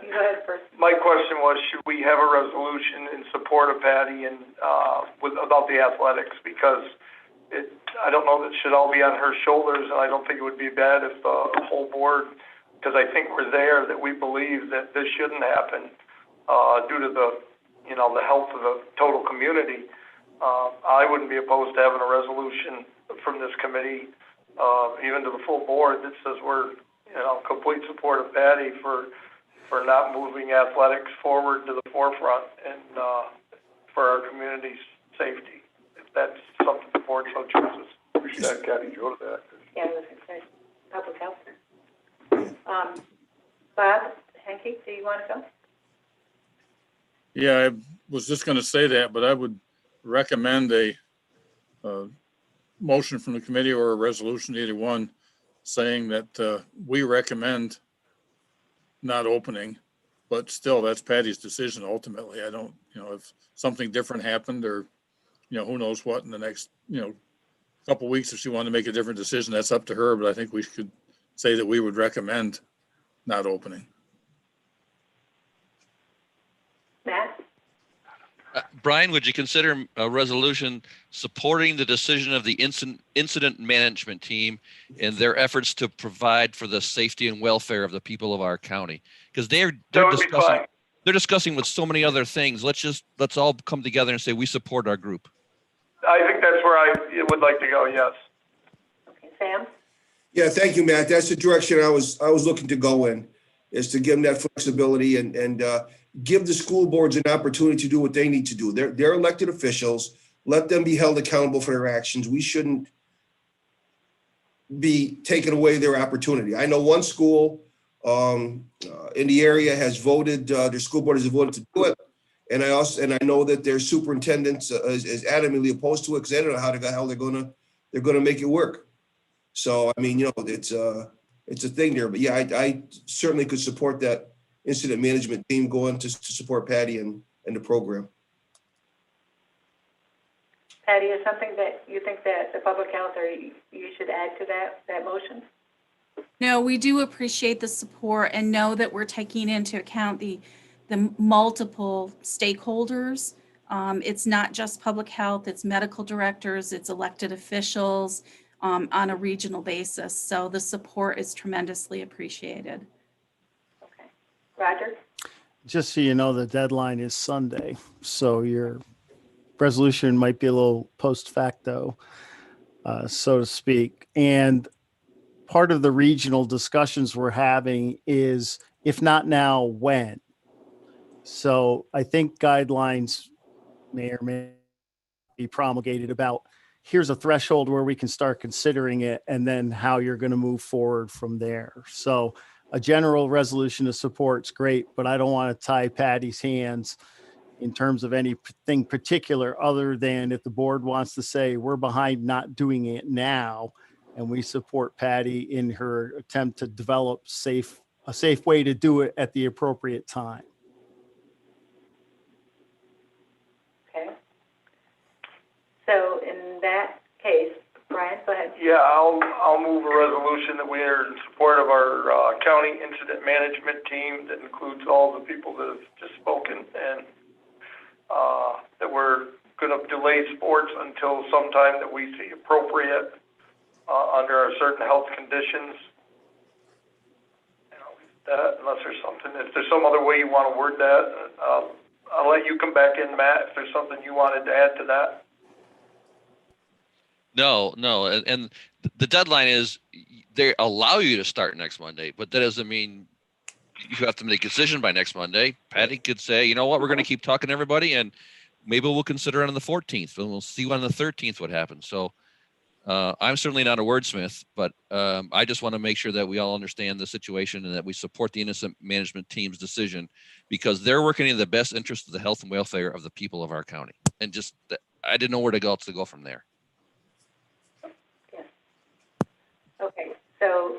You go ahead first. My question was, should we have a resolution in support of Patty and, about the athletics? Because I don't know that it should all be on her shoulders, and I don't think it would be bad if the whole board, because I think we're there, that we believe that this shouldn't happen, due to the health of the total community. I wouldn't be opposed to having a resolution from this committee, even to the full board, that says we're, complete support of Patty for not moving athletics forward to the forefront and for our community's safety, if that's something the board so chooses. We should have Kathy go to that. Yeah, I was going to say public health. Bob Henke, do you want to go? Yeah, I was just going to say that, but I would recommend a motion from the committee or a resolution, either one, saying that we recommend not opening, but still that's Patty's decision ultimately. I don't, if something different happened or, who knows what in the next, couple weeks, if she wanted to make a different decision, that's up to her. But I think we could say that we would recommend not opening. Matt? Brian, would you consider a resolution supporting the decision of the incident management team in their efforts to provide for the safety and welfare of the people of our county? Because they're discussing with so many other things. Let's all come together and say we support our group. I think that's where I would like to go, yes. Okay, Sam? Yeah, thank you, Matt. That's the direction I was looking to go in, is to give them that flexibility and give the school boards an opportunity to do what they need to do. They're elected officials. Let them be held accountable for their actions. We shouldn't be taking away their opportunity. I know one school in the area has voted, their school board has voted to do it. And I know that their superintendent is adamantly opposed to it because they don't know how the hell they're gonna make it work. So I mean, it's a thing there. But yeah, I certainly could support that incident management team going to support Patty and the program. Patty, is something that you think that the public health or you should add to that motion? No, we do appreciate the support and know that we're taking into account the multiple stakeholders. It's not just public health, it's medical directors, it's elected officials on a regional basis. So the support is tremendously appreciated. Okay. Roger? Just so you know, the deadline is Sunday. So your resolution might be a little post facto, so to speak. And part of the regional discussions we're having is, if not now, when? So I think guidelines may or may be promulgated about, here's a threshold where we can start considering it, and then how you're going to move forward from there. So a general resolution of support's great, but I don't want to tie Patty's hands in terms of anything particular, other than if the board wants to say we're behind not doing it now, and we support Patty in her attempt to develop a safe way to do it at the appropriate time. Okay. So in that case, Brian, go ahead. Yeah, I'll move a resolution that we are in support of our county incident management team that includes all the people that have just spoken, and that we're going to delay sports until sometime that we see appropriate under certain health conditions. That, unless there's something, if there's some other way you want to word that, I'll let you come back in, Matt, if there's something you wanted to add to that. No, and the deadline is they allow you to start next Monday, but that doesn't mean you have to make a decision by next Monday. Patty could say, you know what, we're going to keep talking to everybody, and maybe we'll consider it on the 14th, and we'll see on the 13th what happens. So I'm certainly not a wordsmith, but I just want to make sure that we all understand the situation and that we support the innocent management team's decision, because they're working in the best interest of the health and welfare of the people of our county. And just, I didn't know where to go from there. Okay, so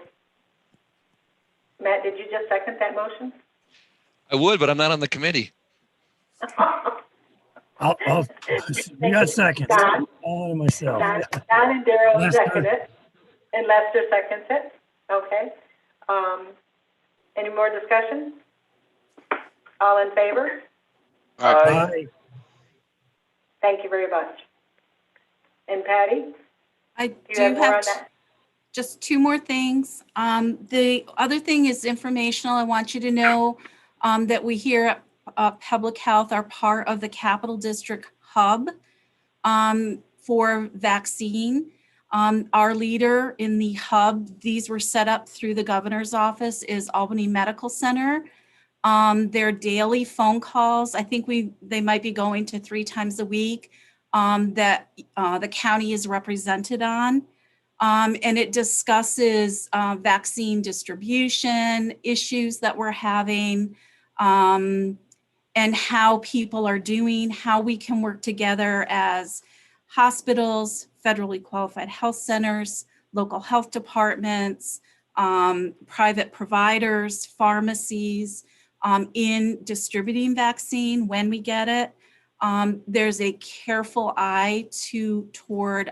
Matt, did you just second that motion? I would, but I'm not on the committee. We got seconds. Don. All in myself. Don and Daryl Lester. second it, and Lester seconds it. Okay. Any more discussion? All in favor? Aye. Thank you very much. And Patty? I do you have more on that? Just two more things. The other thing is informational. I want you to know that we here at Public Health are part of the Capital District Hub for vaccine. Our leader in the hub, these were set up through the governor's office, is Albany Medical Center. Their daily phone calls, I think they might be going to 3 times a week that the county is represented on. And it discusses vaccine distribution issues that we're having, and how people are doing, how we can work together as hospitals, federally qualified health centers, local health departments, private providers, pharmacies, in distributing vaccine when we get it. There's a careful eye toward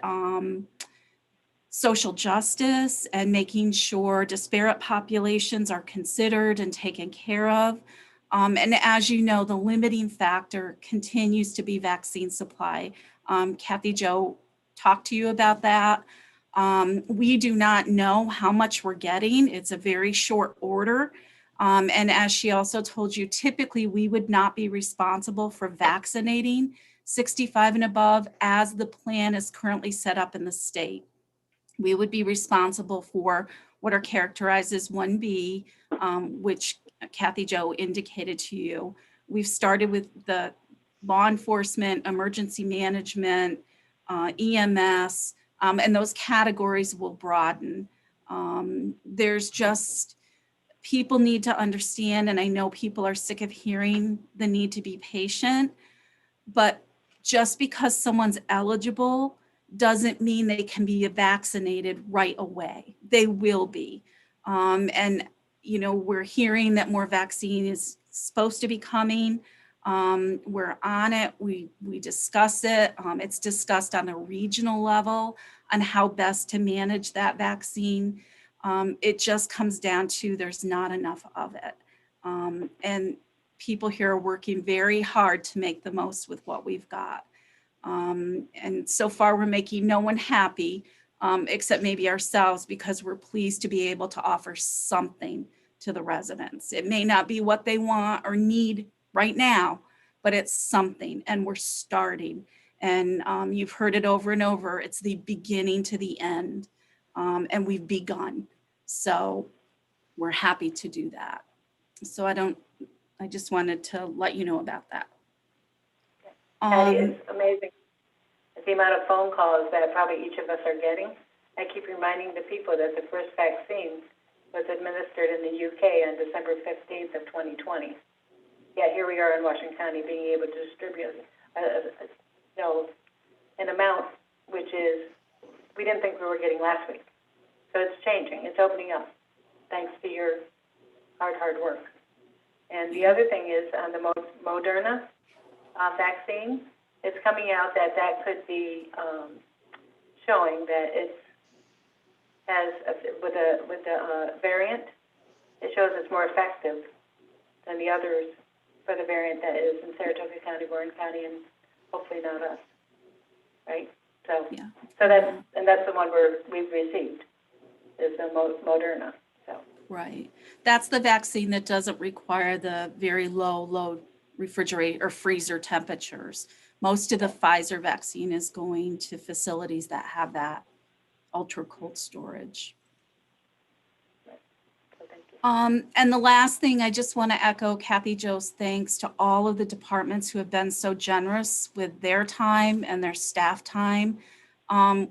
social justice and making sure disparate populations are considered and taken care of. And as you know, the limiting factor continues to be vaccine supply. Kathy Jo talked to you about that. We do not know how much we're getting. It's a very short order. And as she also told you, typically we would not be responsible for vaccinating 65 and above as the plan is currently set up in the state. We would be responsible for what are characterized as 1B, which Kathy Jo indicated to you. We've started with the law enforcement, emergency management, EMS, and those categories will broaden. There's just, people need to understand, and I know people are sick of hearing the need to be patient, but just because someone's eligible doesn't mean they can be vaccinated right away. They will be. And, you know, we're hearing that more vaccine is supposed to be coming. We're on it. We discuss it. It's discussed on a regional level on how best to manage that vaccine. It just comes down to there's not enough of it. And people here are working very hard to make the most with what we've got. And so far we're making no one happy, except maybe ourselves, because we're pleased to be able to offer something to the residents. It may not be what they want or need right now, but it's something, and we're starting. And you've heard it over and over. It's the beginning to the end, and we've begun. So we're happy to do that. So I just wanted to let you know about that. Patty, it's amazing the amount of phone calls that probably each of us are getting. I keep reminding the people that the first vaccine was administered in the UK on December 15th of 2020. Yet here we are in Washington County being able to distribute an amount which is, we didn't think we were getting last week. So it's changing, it's opening up, thanks to your hard work. And the other thing is on the Moderna vaccine, it's coming out that could be showing that it's with the variant, it shows it's more effective than the others for the variant that is in Saratoga County, Warren County, and hopefully not us, right? So, yeah. So that's the one we've received is the Moderna. So. Right. That's the vaccine that doesn't require the very low refrigerator or freezer temperatures. Most of the Pfizer vaccine is going to facilities that have that ultra cold storage. And the last thing, I just want to echo Kathy Jo's thanks to all of the departments who have been so generous with their time and their staff time.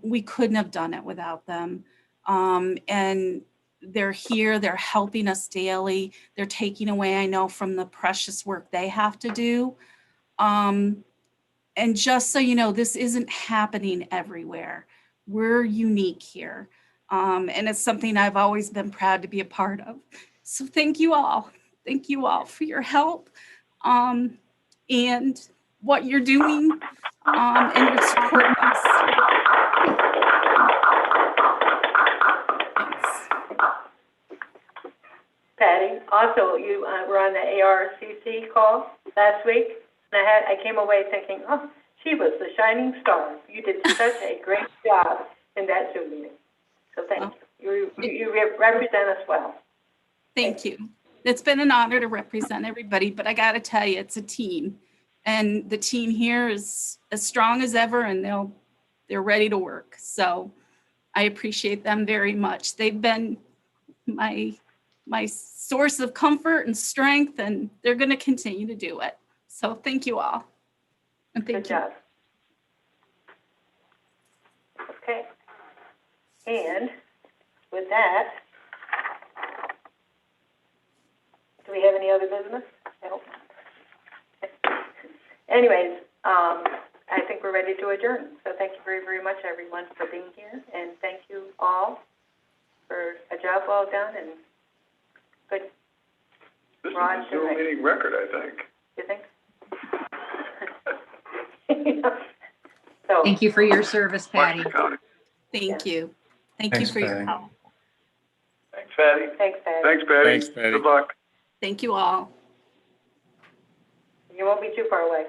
We couldn't have done it without them. And they're here, they're helping us daily. They're taking away, I know, from the precious work they have to do. And just so you know, this isn't happening everywhere. We're unique here. And it's something I've always been proud to be a part of. So thank you all. Thank you all for your help and what you're doing and your support of us. Patty, also, you were on the ARCC call last week, and I came away thinking, oh, she was the shining star. You did such a great job in that Zoom meeting. So thank you. You represent us well. Thank you. It's been an honor to represent everybody, but I got to tell you, it's a team. And the team here is as strong as ever, and they're ready to work. So I appreciate them very much. They've been my source of comfort and strength, and they're going to continue to do it. So thank you all. And thank you. Good job. Okay. And with that, do we have any other business? I hope not. Anyways, I think we're ready to adjourn. So thank you very, very much, everyone, for being here. And thank you all for a job well done and good. This is a Zoom meeting record, I think. You think? So, Thank you for your service, Patty. Thank you. Thank Thanks, you for your Patty. help. Thanks, Patty. Thanks, Patty. Thanks, Patty. Thanks, Patty. Good luck. Thank you all. You won't be too far away.